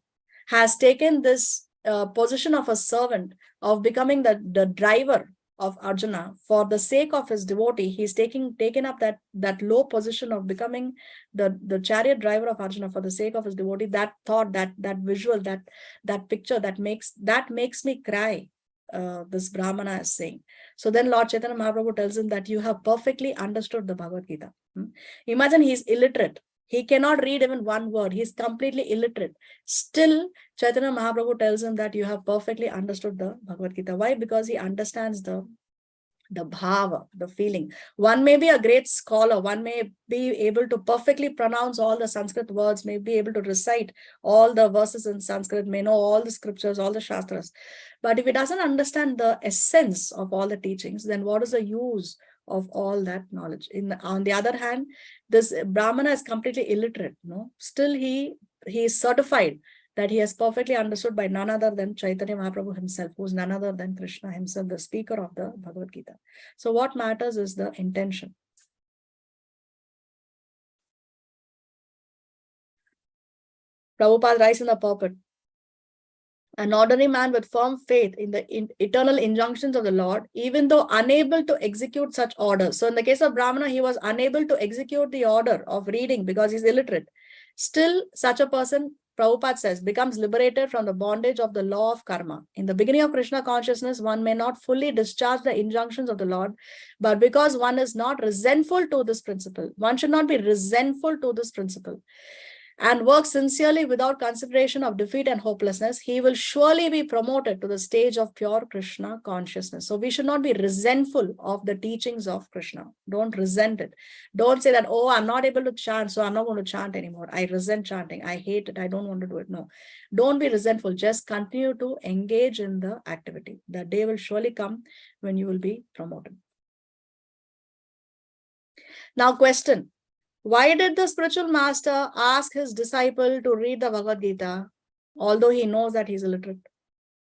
has taken this position of a servant, of becoming the driver of Arjuna for the sake of his devotee. He's taken up that low position of becoming the chariot driver of Arjuna for the sake of his devotee. That thought, that visual, that picture, that makes me cry. This Brahmana is saying. So then Lord Chaitanya Mahaprabhu tells him that you have perfectly understood the Bhagavad Gita. Imagine he's illiterate. He cannot read even one word. He's completely illiterate. Still, Chaitanya Mahaprabhu tells him that you have perfectly understood the Bhagavad Gita. Why? Because he understands the bhava, the feeling. One may be a great scholar, one may be able to perfectly pronounce all the Sanskrit words, may be able to recite all the verses in Sanskrit, may know all the scriptures, all the shastras. But if he doesn't understand the essence of all the teachings, then what is the use of all that knowledge? On the other hand, this Brahmana is completely illiterate. Still he is certified that he has perfectly understood by none other than Chaitanya Mahaprabhu himself, who is none other than Krishna himself, the speaker of the Bhagavad Gita. So what matters is the intention. Prabhupada writes in the pulpit, an ordinary man with firm faith in the eternal injunctions of the Lord, even though unable to execute such orders. So in the case of Brahmana, he was unable to execute the order of reading because he's illiterate. Still, such a person, Prabhupada says, becomes liberated from the bondage of the law of karma. In the beginning of Krishna consciousness, one may not fully discharge the injunctions of the Lord, but because one is not resentful to this principle, one should not be resentful to this principle, and work sincerely without consideration of defeat and hopelessness, he will surely be promoted to the stage of pure Krishna consciousness. So we should not be resentful of the teachings of Krishna. Don't resent it. Don't say that, oh, I'm not able to chant, so I'm not going to chant anymore. I resent chanting. I hate it. I don't want to do it. No, don't be resentful. Just continue to engage in the activity. The day will surely come when you will be promoted. Now, question. Why did the spiritual master ask his disciple to read the Bhagavad Gita? although he knows that he's illiterate.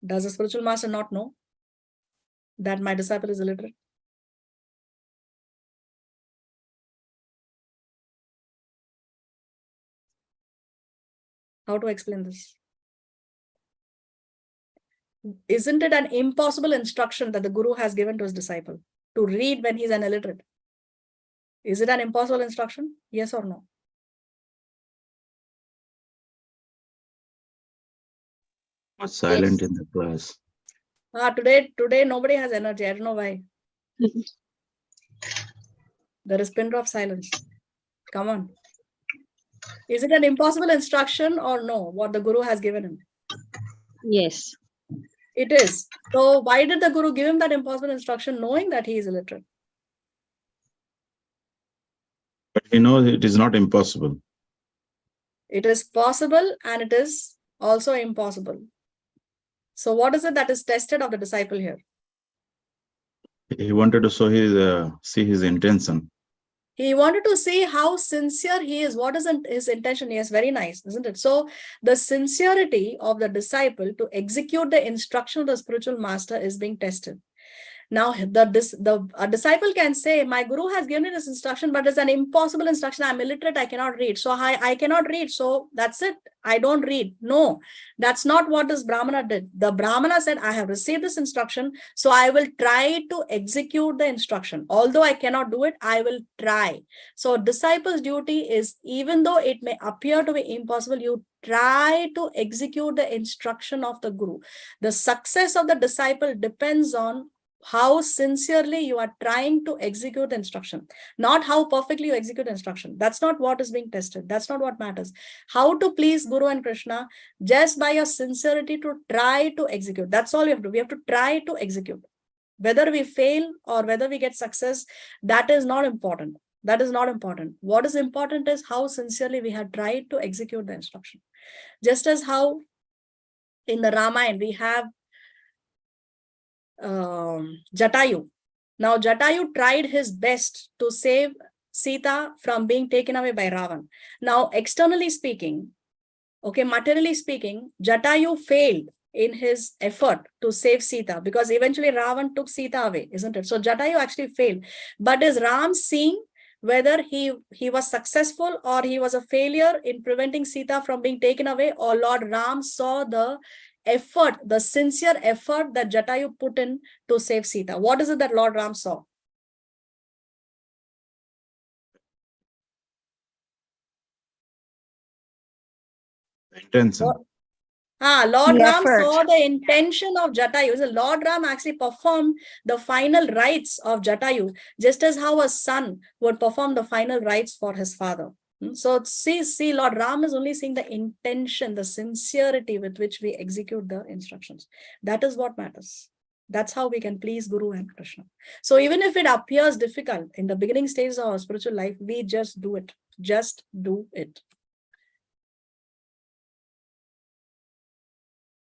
Does the spiritual master not know that my disciple is illiterate? How to explain this? Isn't it an impossible instruction that the Guru has given to his disciple to read when he's an illiterate? Is it an impossible instruction? Yes or no? Was silent in the class. Today nobody has energy. I don't know why. There is pin drop silence. Come on. Is it an impossible instruction or no, what the Guru has given him? Yes. It is. So why did the Guru give him that impossible instruction knowing that he is illiterate? But he knows it is not impossible. It is possible and it is also impossible. So what is it that is tested of the disciple here? He wanted to show his see his intention. He wanted to see how sincere he is. What is his intention? Yes, very nice, isn't it? So the sincerity of the disciple to execute the instruction of the spiritual master is being tested. Now, a disciple can say, my Guru has given me this instruction, but it's an impossible instruction. I'm illiterate. I cannot read. So I cannot read. So that's it. I don't read. No, that's not what this Brahmana did. The Brahmana said, I have received this instruction, so I will try to execute the instruction. Although I cannot do it, I will try. So disciple's duty is, even though it may appear to be impossible, you try to execute the instruction of the Guru. The success of the disciple depends on how sincerely you are trying to execute the instruction, not how perfectly you execute the instruction. That's not what is being tested. That's not what matters. How to please Guru and Krishna just by your sincerity to try to execute. That's all we have to do. We have to try to execute. Whether we fail or whether we get success, that is not important. That is not important. What is important is how sincerely we have tried to execute the instruction. Just as how in the Ramayana we have Jatayu. Now Jatayu tried his best to save Sita from being taken away by Ravan. Now externally speaking, okay, materially speaking, Jatayu failed in his effort to save Sita because eventually Ravan took Sita away, isn't it? So Jatayu actually failed. But is Ram seeing whether he was successful or he was a failure in preventing Sita from being taken away, or Lord Ram saw the effort, the sincere effort that Jatayu put in to save Sita? What is it that Lord Ram saw? Intention. Lord The Ram effort. saw the intention of Jatayu. So Lord Ram actually performed the final rites of Jatayu, just as how a son would perform the final rites for his father. So see, Lord Ram is only seeing the intention, the sincerity with which we execute the instructions. That is what matters. That's how we can please Guru and Krishna. So even if it appears difficult in the beginning stages of our spiritual life, we just do it. Just do it.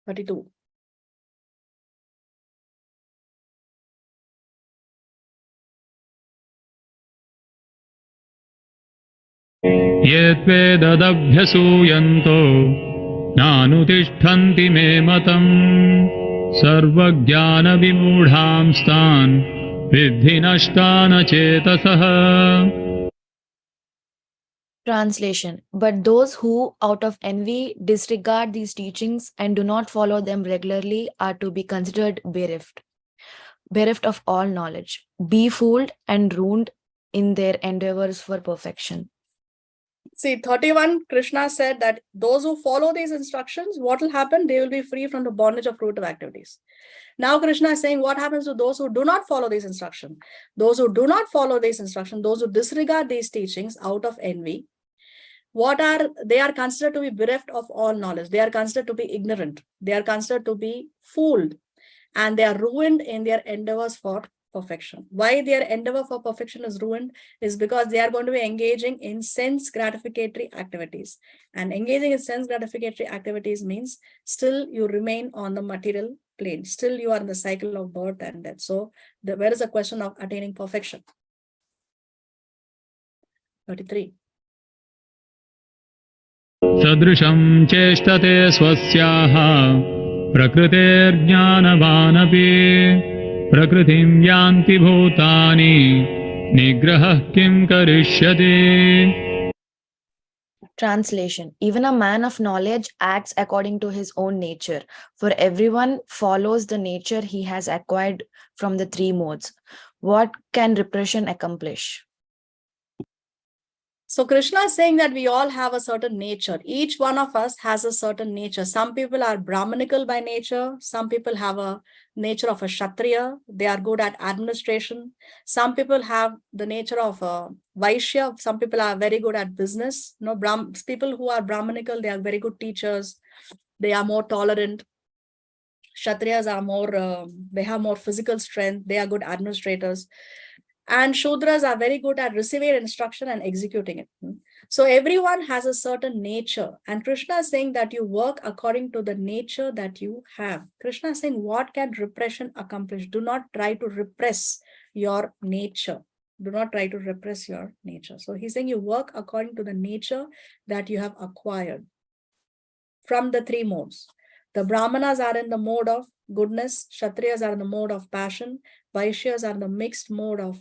32. ये त्वेददभ्यसूयन्तो नानुतिष्ठन्ति मे मतम् सर्वज्ञानविमूढांस्तान् विद्धि नष्टानचेतसः. Translation. But those who, out of envy, disregard these teachings and do not follow them regularly are to be considered bereft of all knowledge, be fooled and ruined in their endeavors for perfection. See, 31, Krishna said that those who follow these instructions, what will happen? They will be free from the bondage of fruitive activities. Now Krishna is saying what happens to those who do not follow these instructions? Those who do not follow these instructions, those who disregard these teachings out of envy, they are considered to be bereft of all knowledge. They are considered to be ignorant. They are considered to be fooled. And they are ruined in their endeavors for perfection. Why their endeavor for perfection is ruined is because they are going to be engaging in sense gratificatory activities. And engaging in sense gratificatory activities means still you remain on the material plane. Still you are in the cycle of birth and death. So where is the question of attaining perfection? 33. सदृशं चेष्टते स्वस्याः प्रकृतेर्ज्ञानवानपि प्रकृतिं यान्ति भूतानि निग्रहः किं करिष्यति. Translation. Even a man of knowledge acts according to his own nature, for everyone follows the nature he has acquired from the three modes. What can repression accomplish? So Krishna is saying that we all have a certain nature. Each one of us has a certain nature. Some people are Brahmanical by nature. Some people have a nature of a Kshatriya. They are good at administration. Some people have the nature of a Vaishya. Some people are very good at business. People who are Brahmanical, they are very good teachers. They are more tolerant. Kshatriyas are more, they have more physical strength. They are good administrators. And Shudras are very good at receiving instruction and executing it. So everyone has a certain nature. And Krishna is saying that you work according to the nature that you have. Krishna is saying, what can repression accomplish? Do not try to repress your nature. Do not try to repress your nature. So he's saying you work according to the nature that you have acquired from the three modes. The Brahmanas are in the mode of goodness. Kshatriyas are in the mode of passion. Vaishyas are in the mixed mode of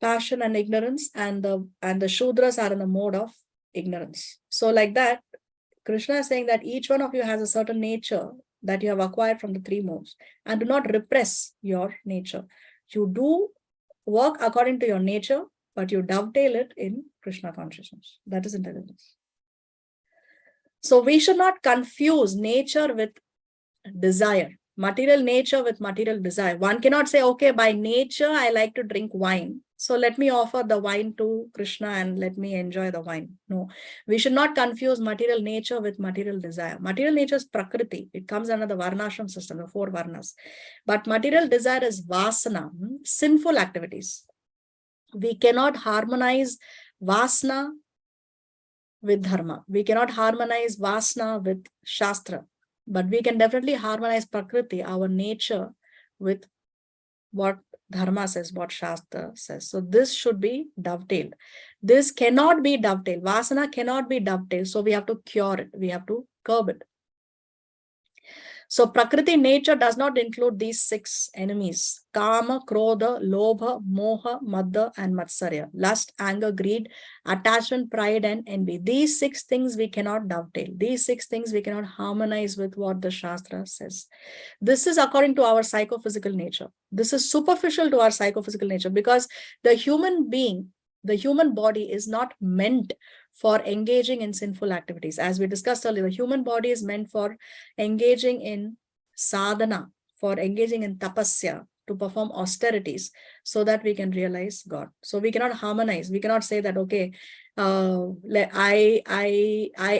passion and ignorance, and the Shudras are in the mode of ignorance. So like that, Krishna is saying that each one of you has a certain nature that you have acquired from the three modes, and do not repress your nature. You do work according to your nature, but you dovetail it in Krishna consciousness. That is intelligence. So we should not confuse nature with desire. Material nature with material desire. One cannot say, okay, by nature, I like to drink wine, so let me offer the wine to Krishna and let me enjoy the wine. No, we should not confuse material nature with material desire. Material nature is Prakriti. It comes under the Varnashram system, the 4 Varnas. But material desire is Vasana, sinful activities. We cannot harmonize Vasana with Dharma. We cannot harmonize Vasana with Shastra. But we can definitely harmonize Prakriti, our nature, with what Dharma says, what Shastra says. So this should be dovetailed. This cannot be dovetailed. Vasana cannot be dovetailed. So we have to cure it. We have to curb it. So Prakriti nature does not include these 6 enemies: Kama, Krodha, Lobha, Moha, Madha, and Matsarya. Lust, anger, greed, attachment, pride, and envy. These 6 things we cannot dovetail. These 6 things we cannot harmonize with what the Shastra says. This is according to our psychophysical nature. This is superficial to our psychophysical nature, because the human being, the human body is not meant for engaging in sinful activities. As we discussed earlier, the human body is meant for engaging in sadhana, for engaging in tapasya, to perform austerities so that we can realize God. So we cannot harmonize. We cannot say that, okay, I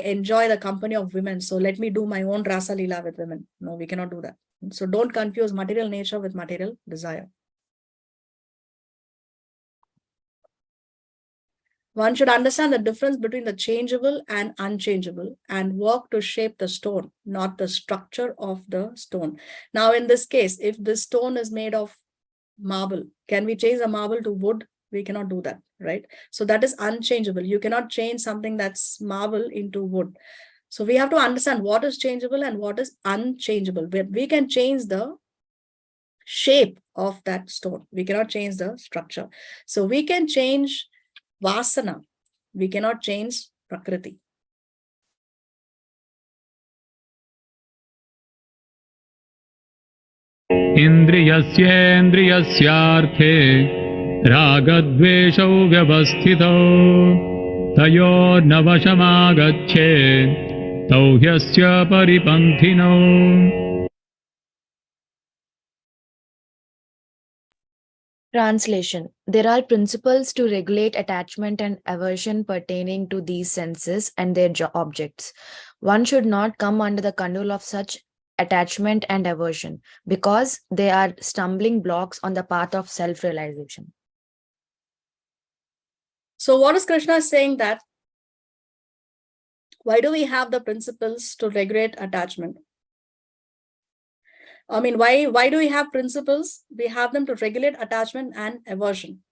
enjoy the company of women, so let me do my own rasa lila with women. No, we cannot do that. So don't confuse material nature with material desire. One should understand the difference between the changeable and unchangeable and work to shape the stone, not the structure of the stone. Now, in this case, if this stone is made of marble, can we change the marble to wood? We cannot do that, right? So that is unchangeable. You cannot change something that's marble into wood. So we have to understand what is changeable and what is unchangeable. We can change the shape of that stone. We cannot change the structure. So we can change Vasana. We cannot change Prakriti. इन्द्रियस्येन्द्रियस्यार्थे रागद्वेषौ व्यवस्थितौ तयोर्नवशमागच्छेत् तौ ह्यस्य परिपन्थिनौ. Translation. There are principles to regulate attachment and aversion pertaining to these senses and their objects. One should not come under the control of such attachment and aversion, because they are stumbling blocks on the path of self-realization. So what is Krishna saying? That why do we have the principles to regulate attachment? I mean, why do we have principles? We have them to regulate attachment and aversion.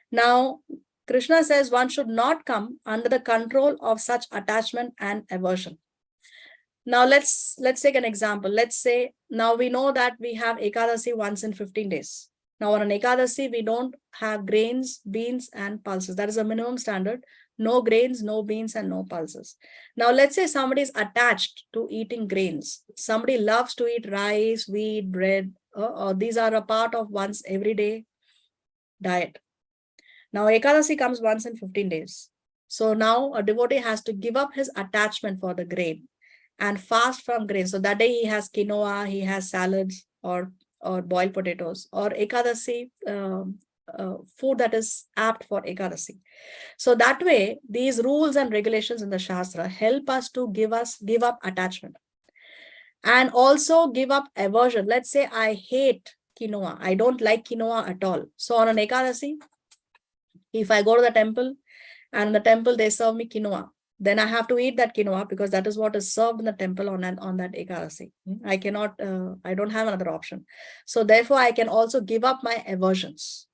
Now, Krishna says one should not come under the control of such attachment and aversion. Now let's take an example. Let's say now we know that we have Ekadasi once in 15 days. Now on an Ekadasi, we don't have grains, beans, and pulses. That is a minimum standard. No grains, no beans, and no pulses. Now let's say somebody is attached to eating grains. Somebody loves to eat rice, wheat, bread. These are a part of one's everyday diet. Now Ekadasi comes once in 15 days. So now a devotee has to give up his attachment for the grain and fast from grain. So that day he has quinoa, he has salads or boiled potatoes or Ekadasi food that is apt for Ekadasi. So that way, these rules and regulations in the Shastra help us to give up attachment and also give up aversion. Let's say I hate quinoa. I don't like quinoa at all. So on an Ekadasi, if I go to the temple and in the temple they serve me quinoa, then I have to eat that quinoa because that is what is served in the temple on that Ekadasi. I cannot, I don't have another option. So therefore, I can also give up my aversions.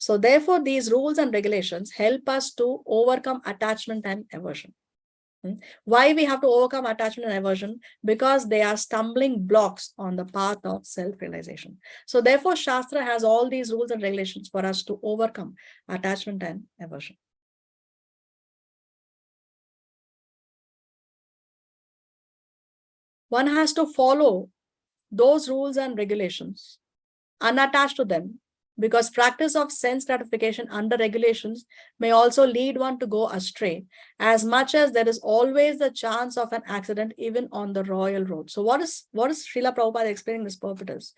So therefore, these rules and regulations help us to overcome attachment and aversion. Why we have to overcome attachment and aversion? Because they are stumbling blocks on the path of self-realization. So therefore, Shastra has all these rules and regulations for us to overcome attachment and aversion. One has to follow those rules and regulations, unattached to them, because practice of sense gratification under regulations may also lead one to go astray, as much as there is always the chance of an accident even on the royal road. So what is Srila Prabhupada explaining this purpose?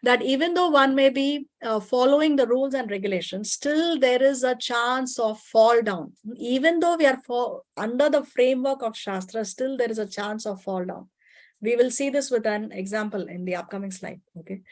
That even though one may be following the rules and regulations, still there is a chance of fall down. Even though we are under the framework of Shastra, still there is a chance of fall down. We will see this with an example in the upcoming slide. Okay.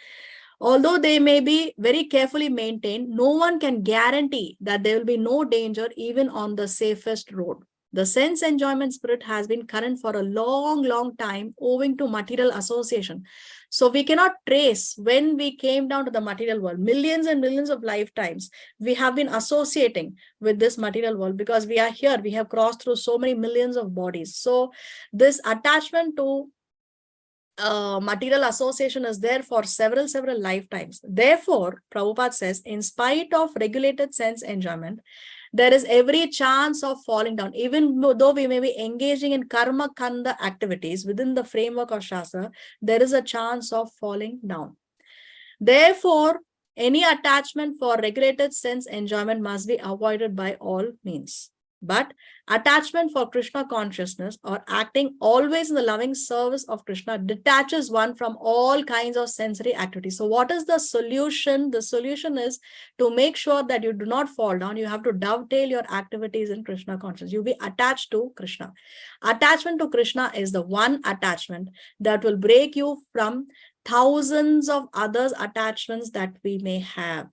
Although they may be very carefully maintained, no one can guarantee that there will be no danger even on the safest road. The sense enjoyment spirit has been current for a long time owing to material association. So we cannot trace when we came down to the material world. Millions and millions of lifetimes we have been associating with this material world because we are here. We have crossed through so many millions of bodies. So this attachment to material association is there for several lifetimes. Therefore, Prabhupada says, in spite of regulated sense enjoyment, there is every chance of falling down. Even though we may be engaging in karma kanda activities within the framework of Shastra, there is a chance of falling down. Therefore, any attachment for regulated sense enjoyment must be avoided by all means. But attachment for Krishna consciousness or acting always in the loving service of Krishna detaches one from all kinds of sensory activities. So what is the solution? The solution is to make sure that you do not fall down. You have to dovetail your activities in Krishna consciousness. You be attached to Krishna. Attachment to Krishna is the one attachment that will break you from thousands of other attachments that we may have.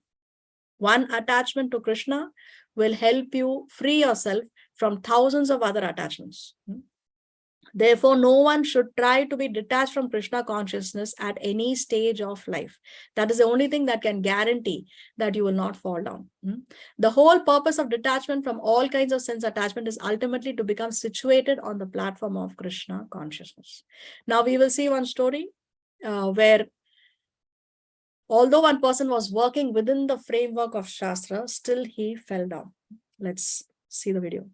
One attachment to Krishna will help you free yourself from thousands of other attachments. Therefore, no one should try to be detached from Krishna consciousness at any stage of life. That is the only thing that can guarantee that you will not fall down. The whole purpose of detachment from all kinds of sense attachment is ultimately to become situated on the platform of Krishna consciousness. Now we will see one story where although one person was working within the framework of Shastra, still he fell down. Let's see the video.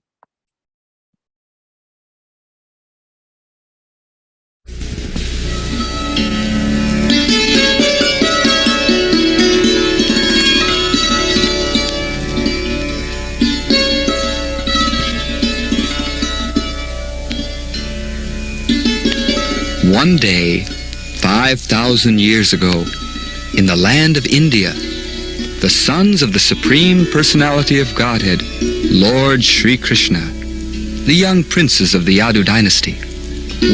One day, 5,000 years ago, in the land of India, the sons of the Supreme Personality of Godhead, Lord Sri Krishna, the young princes of the Yadu dynasty,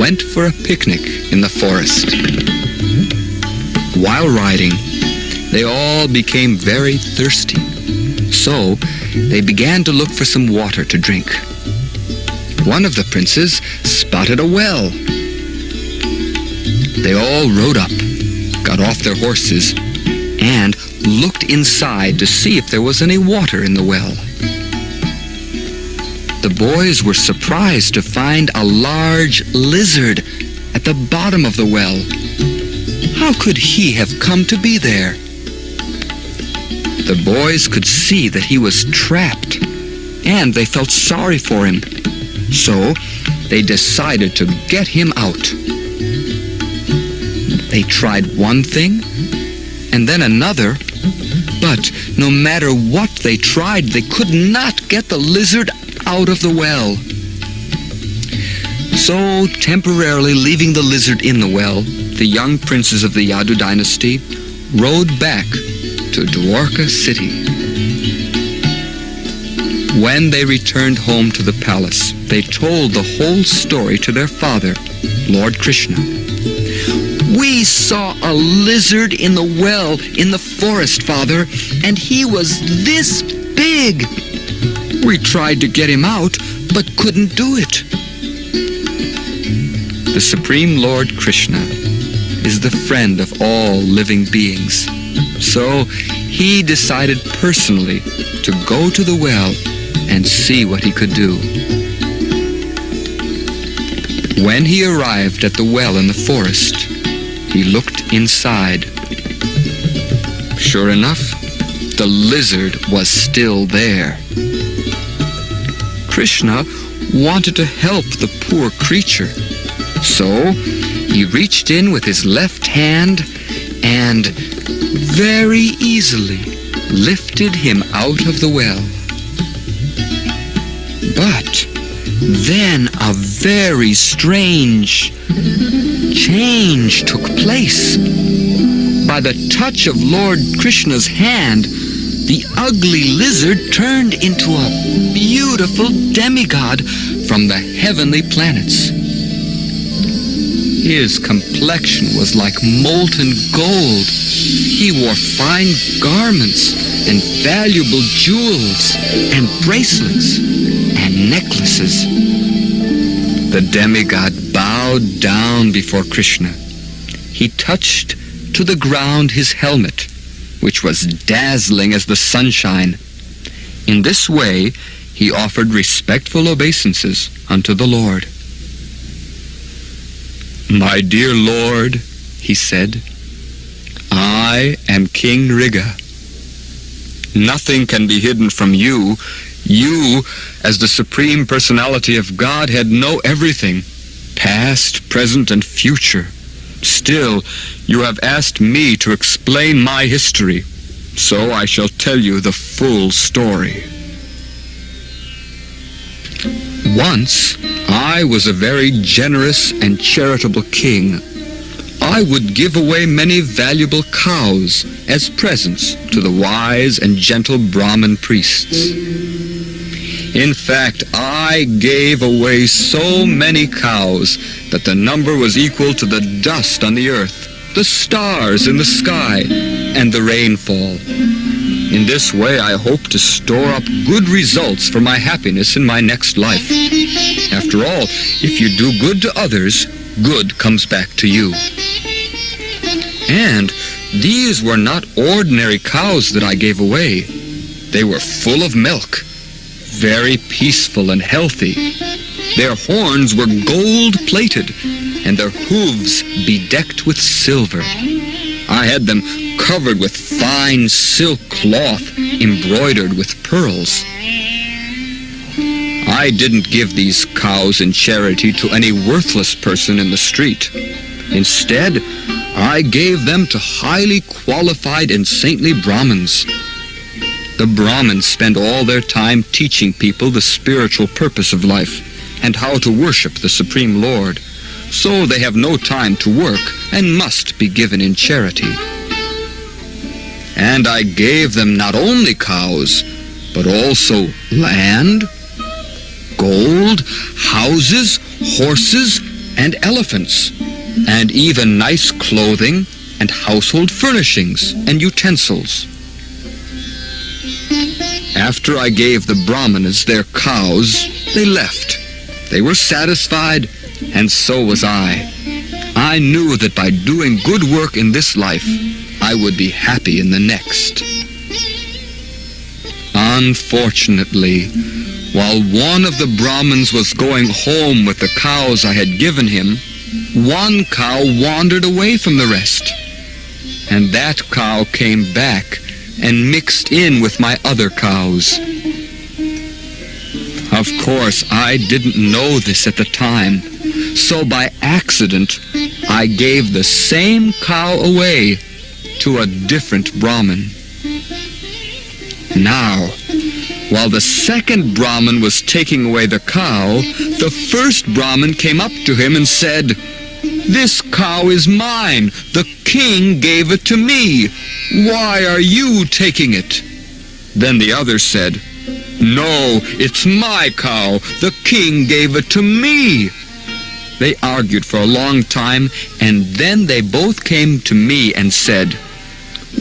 went for a picnic in the forest. While riding, they all became very thirsty, so they began to look for some water to drink. One of the princes spotted a well. They all rode up, got off their horses, and looked inside to see if there was any water in the well. the boys were surprised to find a large lizard at the bottom of the well. How could he have come to be there? The boys could see that he was trapped, and they felt sorry for him. So they decided to get him out. They tried one thing, and then another, but no matter what they tried, they could not get the lizard out of the well. So, temporarily leaving the lizard in the well, the young princes of the Yadu dynasty rode back to Dwarka city. When they returned home to the palace, they told the whole story to their father, Lord Krishna. "We saw a lizard in the well in the forest, Father, and he was this big. We tried to get him out, but couldn't do it." The Supreme Lord Krishna is the friend of all living beings. So he decided personally to go to the well and see what he could do. When he arrived at the well in the forest, he looked inside. Sure enough, the lizard was still there. Krishna wanted to help the poor creature, so he reached in with his left hand and very easily lifted him out of the well. But then a very strange change took place. By the touch of Lord Krishna's hand, the ugly lizard turned into a beautiful demigod from the heavenly planets. His complexion was like molten gold. He wore fine garments and valuable jewels and bracelets and necklaces. The demigod bowed down before Krishna. He touched to the ground his helmet, which was dazzling as the sunshine. In this way, he offered respectful obeisances unto the Lord. "My dear Lord," he said, "I am King Riga. Nothing can be hidden from you. You, as the Supreme Personality of Godhead, know everything, past, present, and future. Still, you have asked me to explain my history, so I shall tell you the full story. Once, I was a very generous and charitable king. I would give away many valuable cows as presents to the wise and gentle Brahmin priests. In fact, I gave away so many cows that the number was equal to the dust on the earth, the stars in the sky, and the rainfall. In this way, I hope to store up good results for my happiness in my next life. After all, if you do good to others, good comes back to you. And these were not ordinary cows that I gave away. They were full of milk, very peaceful and healthy. Their horns were gold-plated, and their hooves bedecked with silver. I had them covered with fine silk cloth embroidered with pearls. I didn't give these cows in charity to any worthless person in the street. Instead, I gave them to highly qualified and saintly Brahmins. The Brahmins spend all their time teaching people the spiritual purpose of life and how to worship the Supreme Lord. So they have no time to work and must be given in charity. And I gave them not only cows, but also land, gold, houses, horses, and elephants, and even nice clothing and household furnishings and utensils. After I gave the Brahmanas their cows, they left. They were satisfied, and so was I. I knew that by doing good work in this life, I would be happy in the next. Unfortunately, While one of the Brahmins was going home with the cows I had given him, one cow wandered away from the rest, and that cow came back and mixed in with my other cows. Of course, I didn't know this at the time, so by accident, I gave the same cow away to a different Brahmin. Now, while the second Brahmin was taking away the cow, the first Brahmin came up to him and said, "This cow is mine. The king gave it to me. Why are you taking it?" Then the other said, "No, it's my cow. The king gave it to me." They argued for a long time, and then they both came to me and said,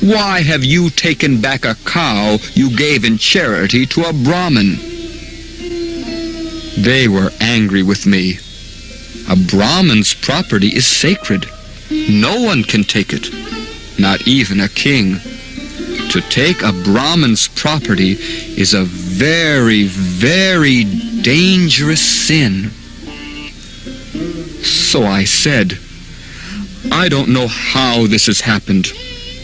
"Why have you taken back a cow you gave in charity to a Brahmin?" They were angry with me. A Brahmin's property is sacred. No one can take it, not even a king. To take a Brahmin's property is a very, very dangerous sin. So I said, "I don't know how this has happened.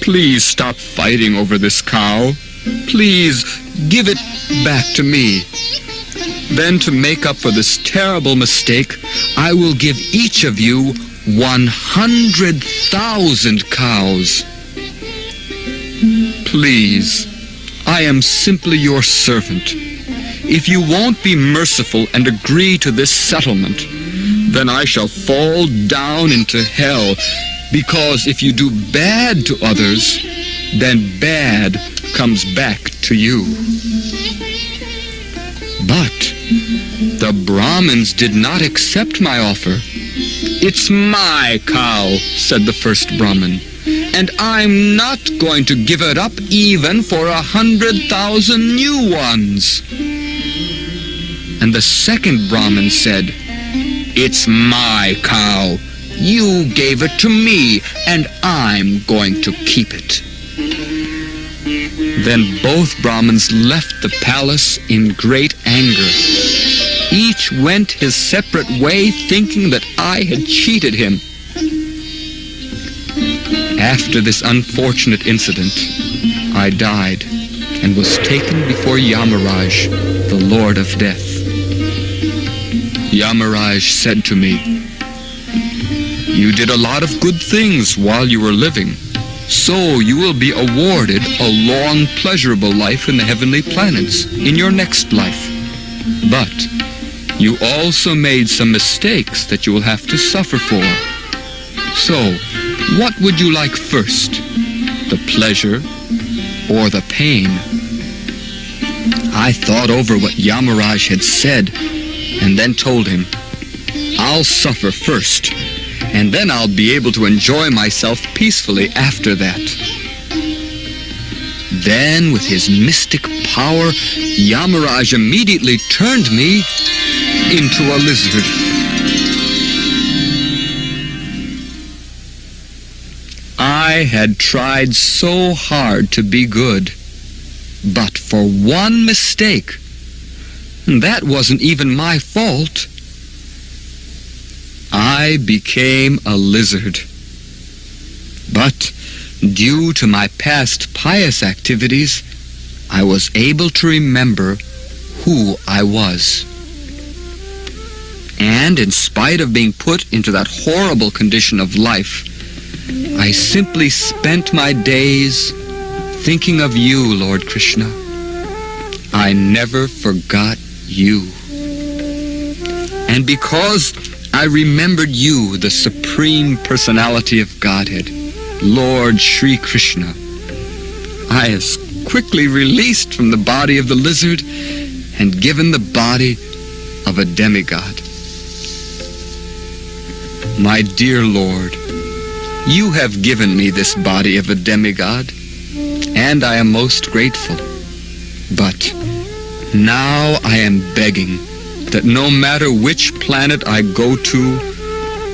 Please stop fighting over this cow. Please give it back to me. Then to make up for this terrible mistake, I will give each of you 100,000 cows. Please, I am simply your servant. If you won't be merciful and agree to this settlement, then I shall fall down into hell, because if you do bad to others, then bad comes back to you." But the Brahmins did not accept my offer. "It's my cow," said the first Brahmin, "and I'm not going to give it up even for 100,000 new ones." And the second Brahmin said, "It's my cow. You gave it to me, and I'm going to keep it." Then both Brahmins left the palace in great anger. Each went his separate way, thinking that I had cheated him. After this unfortunate incident, I died and was taken before Yamaraj, the Lord of Death. Yamaraj said to me, "You did a lot of good things while you were living, so you will be awarded a long, pleasurable life in the heavenly planets in your next life. But you also made some mistakes that you will have to suffer for. So, what would you like first, the pleasure or the pain?" I thought over what Yamaraj had said and then told him, "I'll suffer first, and then I'll be able to enjoy myself peacefully after that." Then, with his mystic power, Yamaraj immediately turned me into a lizard. I had tried so hard to be good, but for one mistake, that wasn't even my fault, I became a lizard. But due to my past pious activities, I was able to remember who I was. And in spite of being put into that horrible condition of life, I simply spent my days thinking of you, Lord Krishna. I never forgot you. And because I remembered you, the Supreme Personality of Godhead, Lord Sri Krishna, I was quickly released from the body of the lizard and given the body of a demigod. My dear Lord, you have given me this body of a demigod, and I am most grateful. But now I am begging that no matter which planet I go to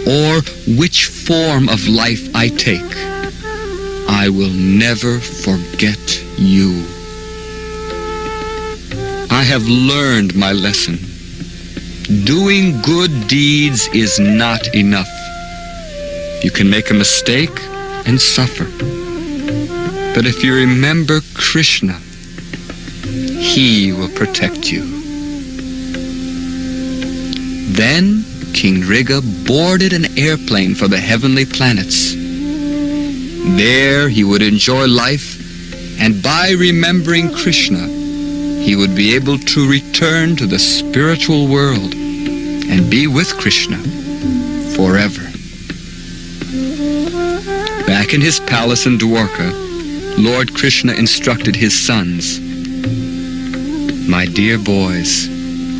or which form of life I take, I will never forget you. I have learned my lesson. Doing good deeds is not enough. You can make a mistake and suffer. But if you remember Krishna, he will protect you. Then King Riga boarded an airplane for the heavenly planets. There he would enjoy life, and by remembering Krishna, he would be able to return to the spiritual world and be with Krishna forever. Back in his palace in Dwarka, Lord Krishna instructed his sons, "My dear boys,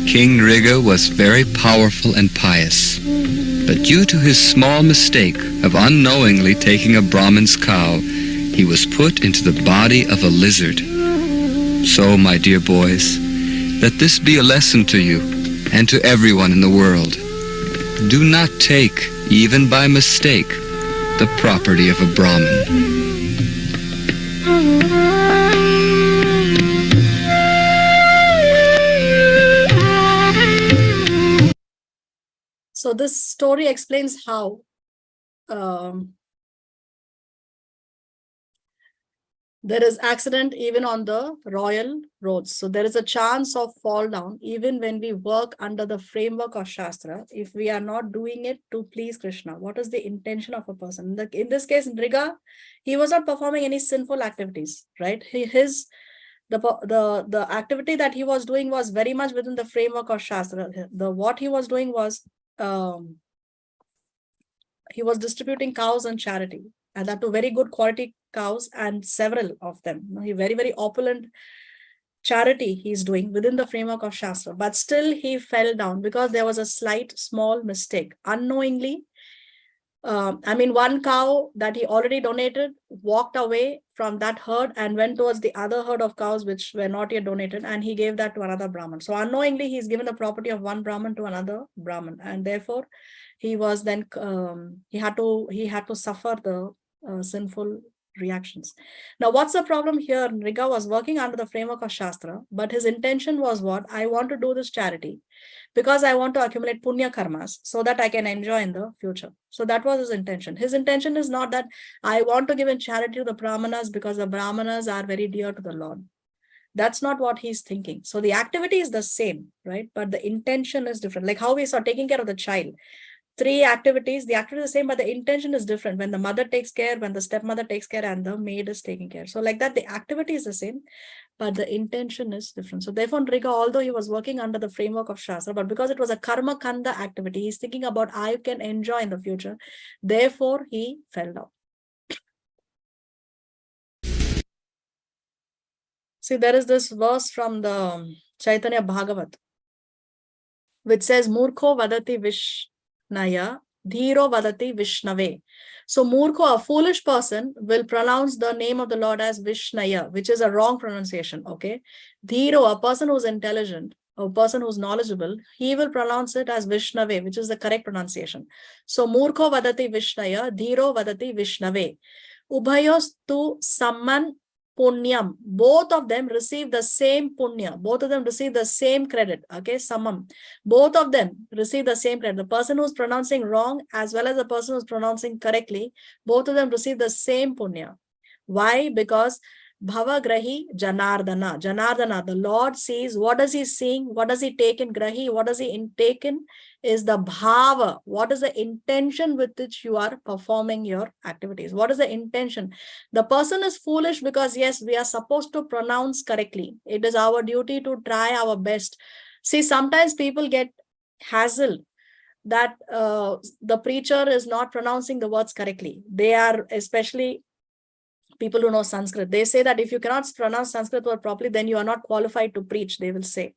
King Riga was very powerful and pious, but due to his small mistake of unknowingly taking a Brahmin's cow, he was put into the body of a lizard. So, my dear boys, let this be a lesson to you and to everyone in the world. Do not take, even by mistake, the property of a Brahmin." So this story explains how there is accident even on the royal roads. So there is a chance of fall down even when we work under the framework of Shastra, if we are not doing it to please Krishna. What is the intention of a person? In this case, Nriga, he was not performing any sinful activities, right? The activity that he was doing was very much within the framework of Shastra. What he was doing was he was distributing cows and charity, and that to very good quality cows and several of them. He very, very opulent charity he's doing within the framework of Shastra, but still he fell down because there was a slight small mistake. Unknowingly, one cow that he already donated walked away from that herd and went towards the other herd of cows which were not yet donated, and he gave that to another Brahmin. So unknowingly, he's given the property of one Brahmin to another Brahmin, and therefore he was then he had to suffer the sinful reactions. Now, what's the problem here? Nriga was working under the framework of Shastra, but his intention was what? I want to do this charity because I want to accumulate punya karmas so that I can enjoy in the future. So that was his intention. His intention is not that I want to give in charity to the Brahmanas because the Brahmanas are very dear to the Lord. That's not what he's thinking. So the activity is the same, right? But the intention is different. Like how we saw taking care of the child. 3 activities, the activity is the same, but the intention is different. When the mother takes care, when the stepmother takes care, and the maid is taking care. So like that, the activity is the same, but the intention is different. So therefore, Nriga, although he was working under the framework of Shastra, but because it was a karma kanda activity, he's thinking about I can enjoy in the future. Therefore, he fell down. See, there is this verse from the Chaitanya Bhagawad, which says, Murkho vadati Vishnaya, Dhiro vadati Vishnave. So Murkho, a foolish person, will pronounce the name of the Lord as Vishnaya, which is a wrong pronunciation, okay? Dhiro, a person who's intelligent, a person who's knowledgeable, he will pronounce it as Vishnave, which is the correct pronunciation. So Murkho vadati Vishnaya, Dhiro vadati Vishnave. Ubhayos tu samman punyam. Both of them receive the same punya. Both of them receive the same credit. Okay, samam. Both of them receive the same credit. The person who's pronouncing wrong as well as the person who's pronouncing correctly, both of them receive the same punya. Why? Because Bhava Grahi Janardana. Janardana, the Lord sees. What does he seeing? What does he take in Grahi? What does he take in? Is the Bhava. What is the intention with which you are performing your activities? What is the intention? The person is foolish because, yes, we are supposed to pronounce correctly. It is our duty to try our best. See, sometimes people get hassled that the preacher is not pronouncing the words correctly. They are, especially people who know Sanskrit, they say that if you cannot pronounce Sanskrit word properly, then you are not qualified to preach, they will say.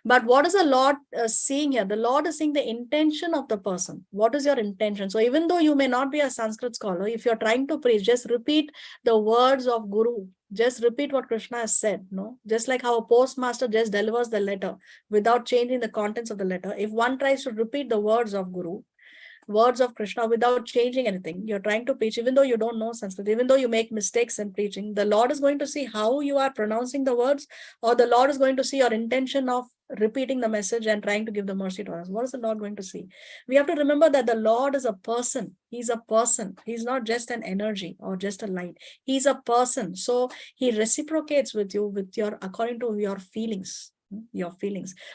But what is the Lord seeing here? The Lord is seeing the intention of the person. What is your intention? So even though you may not be a Sanskrit scholar, if you're trying to preach, just repeat the words of Guru. Just repeat what Krishna has said. No, just like how a postmaster just delivers the letter without changing the contents of the letter. If one tries to repeat the words of Guru, words of Krishna without changing anything. You're trying to preach, even though you don't know Sanskrit, even though you make mistakes in preaching, the Lord is going to see how you are pronouncing the words, or the Lord is going to see your intention of repeating the message and trying to give the mercy to us. What is the Lord going to see? We have to remember that the Lord is a person. He's a person. He's not just an energy or just a light. He's a person. So he reciprocates with you with your according to your feelings.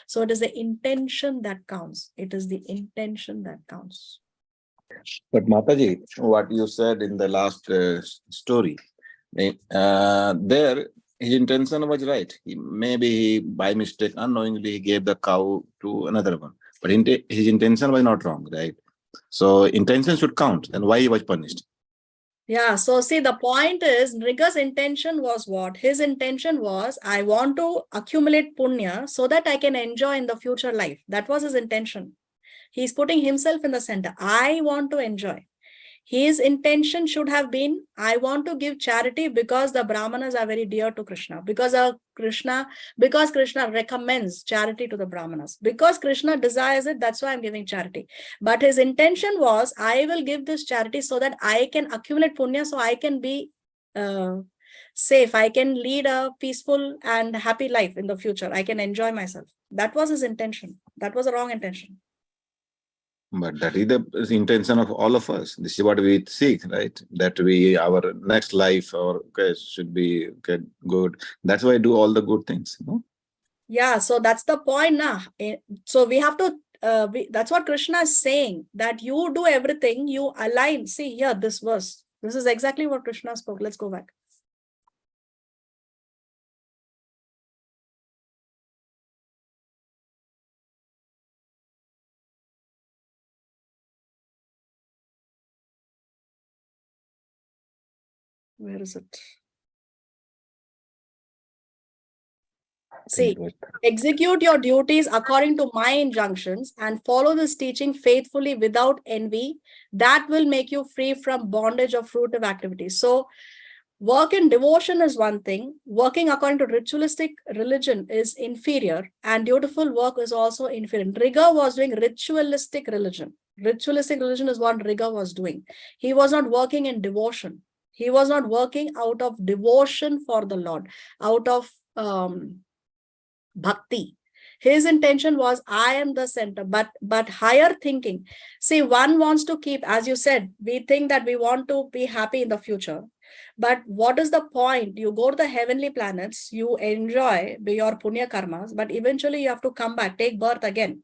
So it is the intention that counts. It is the intention that counts. But Mataji, what you said in the last story, there his intention was right. Maybe he, by mistake, unknowingly, he gave the cow to another one. But his intention was not wrong, right? So intention should count. And why he was punished? Yeah, so see, the point is, Nriga's intention was what? His intention was, I want to accumulate punya so that I can enjoy in the future life. That was his intention. He's putting himself in the center. I want to enjoy. His intention should have been, I want to give charity because the Brahmanas are very dear to Krishna. Because Krishna recommends charity to the Brahmanas. Because Krishna desires it, that's why I'm giving charity. But his intention was, I will give this charity so that I can accumulate punya, so I can be safe. I can lead a peaceful and happy life in the future. I can enjoy myself. That was his intention. That was a wrong intention. But that is the intention of all of us. This is what we seek, right? That our next life should be good. That's why I do all the good things. No? Yeah, so that's the point now. So we have to, that's what Krishna is saying, that you do everything, you align. See here, this verse. This is exactly what Krishna spoke. Let's go back. Where is it? See, execute your duties according to my injunctions and follow this teaching faithfully without envy. That will make you free from bondage of fruitive activities. So work in devotion is one thing. Working according to ritualistic religion is inferior, and dutiful work is also inferior. Nriga was doing ritualistic religion. Ritualistic religion is what Nriga was doing. He was not working in devotion. He was not working out of devotion for the Lord, out of bhakti. His intention was, I am the center, but higher thinking. See, one wants to keep, as you said, we think that we want to be happy in the future. But what is the point? You go to the heavenly planets, you enjoy your punya karmas, but eventually you have to come back, take birth again.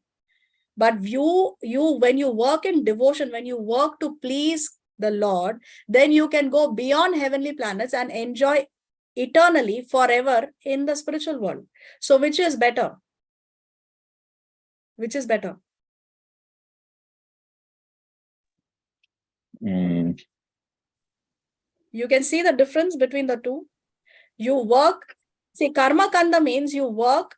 But when you work in devotion, when you work to please the Lord, then you can go beyond heavenly planets and enjoy eternally, forever in the spiritual world. So which is better? Which is better? You can see the difference between the two. You work, see, karma kanda means you work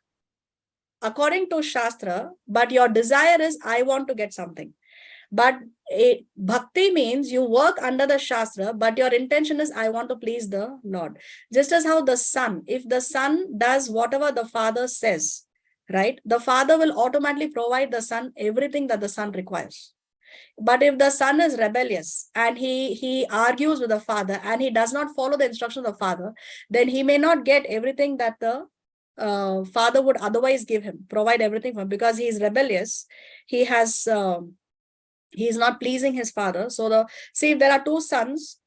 according to Shastra, but your desire is, I want to get something. But bhakti means you work under the Shastra, but your intention is, I want to please the Lord. Just as how the son, if the son does whatever the father says, right, the father will automatically provide the son everything that the son requires. But if the son is rebellious and he argues with the father and he does not follow the instructions of the father, then he may not get everything that the father would otherwise give him, provide everything for him, because he is rebellious. He has he is not pleasing his father. So see, if there are two sons,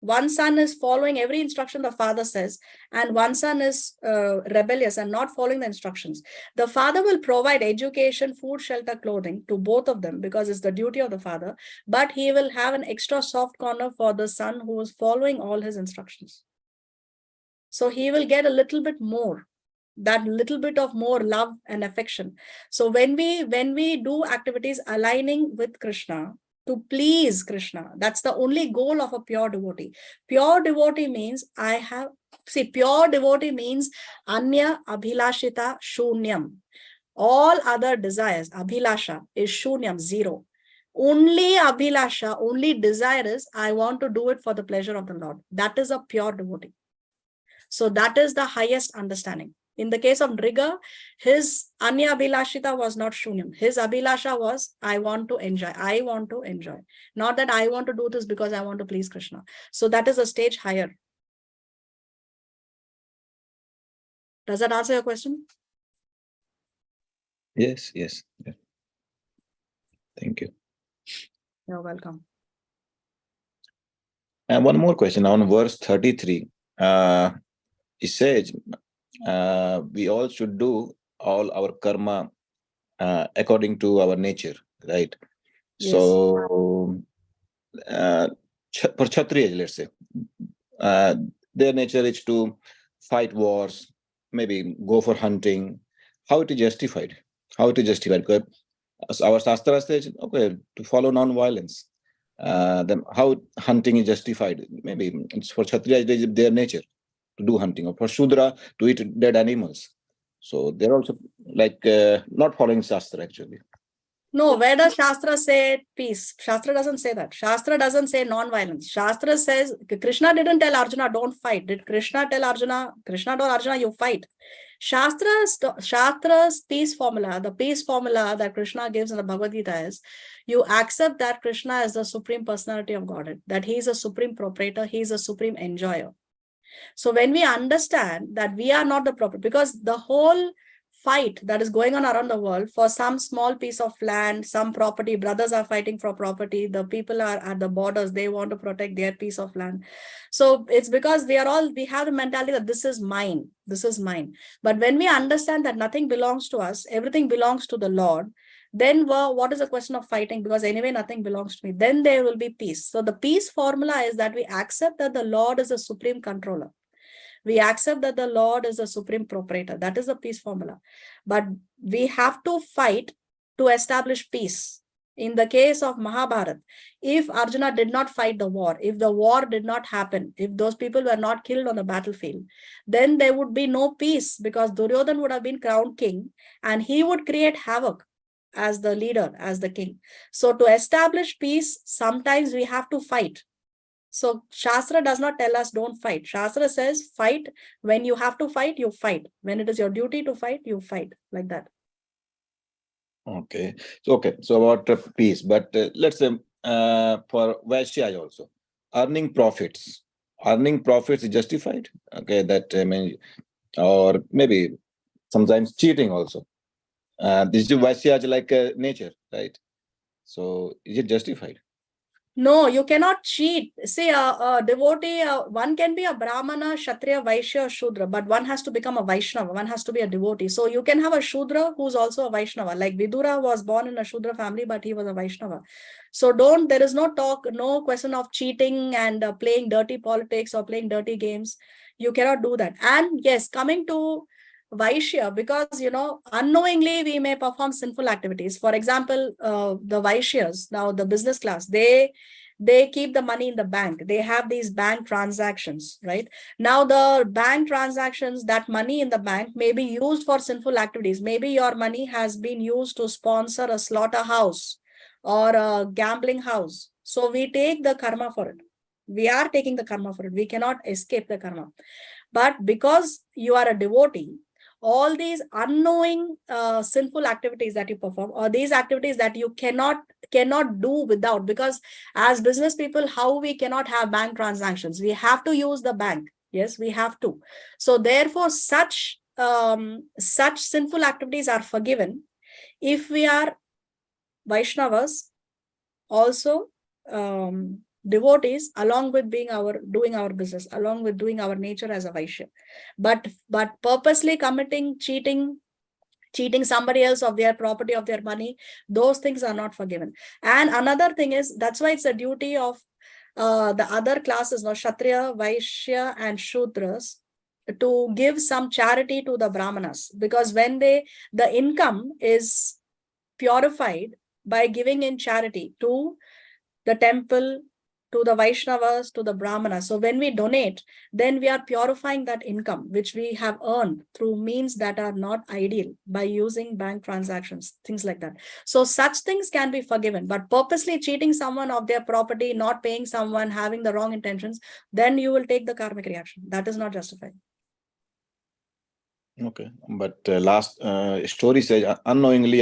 one son is following every instruction the father says, and one son is rebellious and not following the instructions. The father will provide education, food, shelter, clothing to both of them because it's the duty of the father, but he will have an extra soft corner for the son who is following all his instructions. So he will get a little bit more, that little bit of more love and affection. So when we do activities aligning with Krishna, to please Krishna, that's the only goal of a pure devotee. Pure devotee means pure devotee means anya abhilashita shunyam. All other desires, abhilasha is shunyam, zero. Only abhilasha, only desire is, I want to do it for the pleasure of the Lord. That is a pure devotee. So that is the highest understanding. In the case of Nriga, his Anya Abhilashita was not Shunyam. His Abhilasha was, I want to enjoy. I want to enjoy. Not that I want to do this because I want to please Krishna. So that is a stage higher. Does that answer your question? Yes, yes. Yeah. Thank you. You're welcome. And one more question on verse 33. It says, we all should do all our karma according to our nature, right? Yes. So, for Kshatriyas, let's say, their nature is to fight wars, maybe go for hunting. How it is justified? How it is justified? Because our Shastra says, okay, to follow non-violence. Then how hunting is justified? Maybe it's for Kshatriya, it is their nature to do hunting, or for Shudra to eat dead animals. So they're also like not following Shastra actually. No, where does Shastra say peace? Shastra doesn't say that. Shastra doesn't say non-violence. Shastra says, Krishna didn't tell Arjuna, don't fight. Did Krishna tell Arjuna, Krishna told Arjuna, you fight? Shastra's peace formula, the peace formula that Krishna gives in the Bhagavad Gita is, you accept that Krishna is the supreme personality of Godhead, that he is a supreme proprietor, he is a supreme enjoyer. So when we understand that we are not the property, because the whole fight that is going on around the world for some small piece of land, some property, brothers are fighting for property, the people are at the borders, they want to protect their piece of land. So it's because we have the mentality that this is mine, this is mine. But when we understand that nothing belongs to us, everything belongs to the Lord, then what is the question of fighting? Because anyway, nothing belongs to me. Then there will be peace. So the peace formula is that we accept that the Lord is a supreme controller. We accept that the Lord is a supreme proprietor. That is the peace formula. But we have to fight to establish peace. In the case of Mahabharata, if Arjuna did not fight the war, if the war did not happen, if those people were not killed on the battlefield, then there would be no peace, because Duryodhan would have been crowned king and he would create havoc as the leader, as the king. So to establish peace, sometimes we have to fight. So Shastra does not tell us don't fight. Shastra says fight. When you have to fight, you fight. When it is your duty to fight, you fight, like that. Okay. So about peace, but let's say for Vaishya also, earning profits is justified. Okay, that I mean, or maybe sometimes cheating also. This is Vaishya like nature, right? So is it justified? No, you cannot cheat. See, a devotee, one can be a Brahmana, Kshatriya, Vaishya, Shudra, but one has to become a Vaishnava. One has to be a devotee. So you can have a Shudra who's also a Vaishnava. Like Vidura was born in a Shudra family, but he was a Vaishnava. So there is no question of cheating and playing dirty politics or playing dirty games. You cannot do that. And yes, coming to Vaishya, because, unknowingly we may perform sinful activities. For example, the Vaishyas, now the business class, they keep the money in the bank. They have these bank transactions, right? Now the bank transactions, that money in the bank may be used for sinful activities. Maybe your money has been used to sponsor a slaughterhouse or a gambling house. So we take the karma for it. We are taking the karma for it. We cannot escape the karma. But because you are a devotee, all these unknowing sinful activities that you perform, or these activities that you cannot do without, because as business people, how we cannot have bank transactions? We have to use the bank. Yes, we have to. So therefore, such sinful activities are forgiven if we are Vaishnavas, also devotees, along with doing our business, along with doing our nature as a Vaishya. But purposely committing cheating somebody else of their property, of their money, those things are not forgiven. And another thing is, that's why it's a duty of the other classes, Kshatriya, Vaishya and Shudras, to give some charity to the Brahmanas, because when the income is purified by giving in charity to the temple, to the Vaishnavas, to the Brahmanas. So when we donate, then we are purifying that income, which we have earned through means that are not ideal, by using bank transactions, things like that. So such things can be forgiven, but purposely cheating someone of their property, not paying someone, having the wrong intentions, then you will take the karmic reaction. That is not justified. Okay, but last story says unknowingly,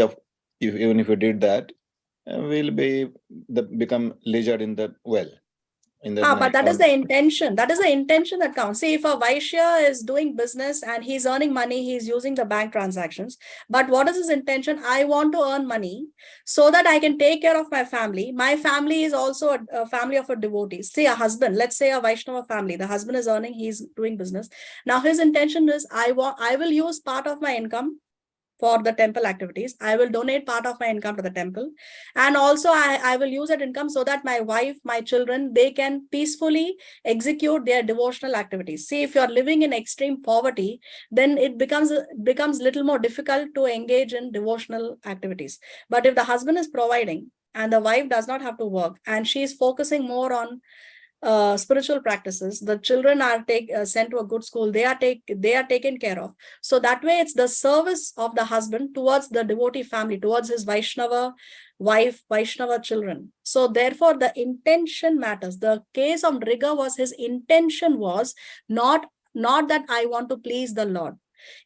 even if you did that, we'll become lizard in the well. But that is the intention. That is the intention that counts. See, if a Vaishya is doing business and he's earning money, he's using the bank transactions. But what is his intention? I want to earn money so that I can take care of my family. My family is also a family of a devotee. See, a husband, let's say a Vaishnava family. The husband is earning, he's doing business. Now his intention is I will use part of my income for the temple activities. I will donate part of my income to the temple. And also I will use that income so that my wife, my children, they can peacefully execute their devotional activities. See, if you're living in extreme poverty, then it becomes little more difficult to engage in devotional activities. But if the husband is providing and the wife does not have to work and she is focusing more on spiritual practices, the children are sent to a good school, they are taken care of. So that way it's the service of the husband towards the devotee family, towards his Vaishnava wife, Vaishnava children. So therefore the intention matters. The case of Nriga was his intention was not that I want to please the Lord.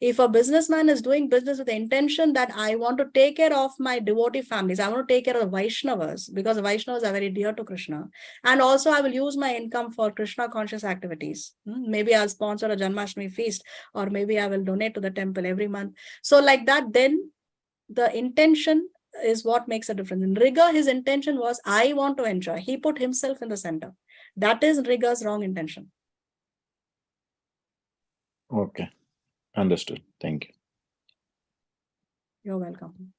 If a businessman is doing business with the intention that I want to take care of my devotee families, I want to take care of the Vaishnavas, because the Vaishnavas are very dear to Krishna. And also I will use my income for Krishna conscious activities. Maybe I'll sponsor a Janmashtami feast, or maybe I will donate to the temple every month. So like that, then the intention is what makes a difference. In Nriga, his intention was, I want to enjoy. He put himself in the center. That is Nriga's wrong intention. Okay, understood. Thank you. You're welcome.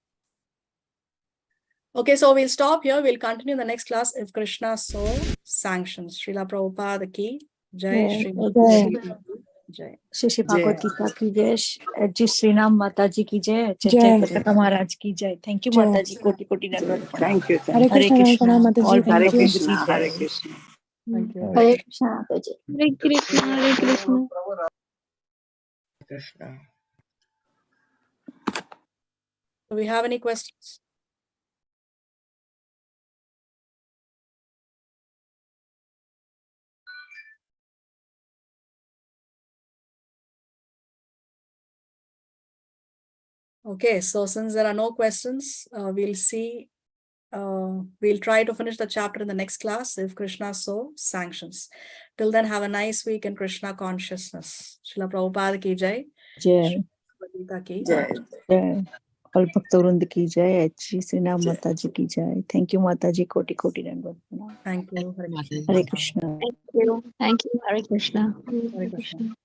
Okay, so we'll stop here. We'll continue in the next class if Krishna so sanctions. Srila Prabhupada ki Jai. Shri Jai. Shri Bhagwat Gita की जय, जी श्री राम माता जी की जय, जय कथा महाराज की जय। Thank you माता जी, कोटि कोटि दंडवत। Thank you. हरे कृष्णा माता जी, Hare thank you. Krishna, Hare Krishna. Thank you. Hare Krishna, Mataji. Hare Krishna, Hare Krishna. Krishna. Do we have any questions? Okay, so since there are no questions, we'll try to finish the chapter in the next class if Krishna so sanctions. Till then, have a nice week in Krishna consciousness. Srila Prabhupada ki Jai. जय Gita ki जय। जय, और भक्त वृंद की जय, जी श्री राम माता जी की जय। थैंक यू माता जी, कोटि कोटि दंडवत प्रणाम। Thank you. Hare Krishna. Hare Krishna. Thank you. Thank you. Hare Krishna. Hare Krishna.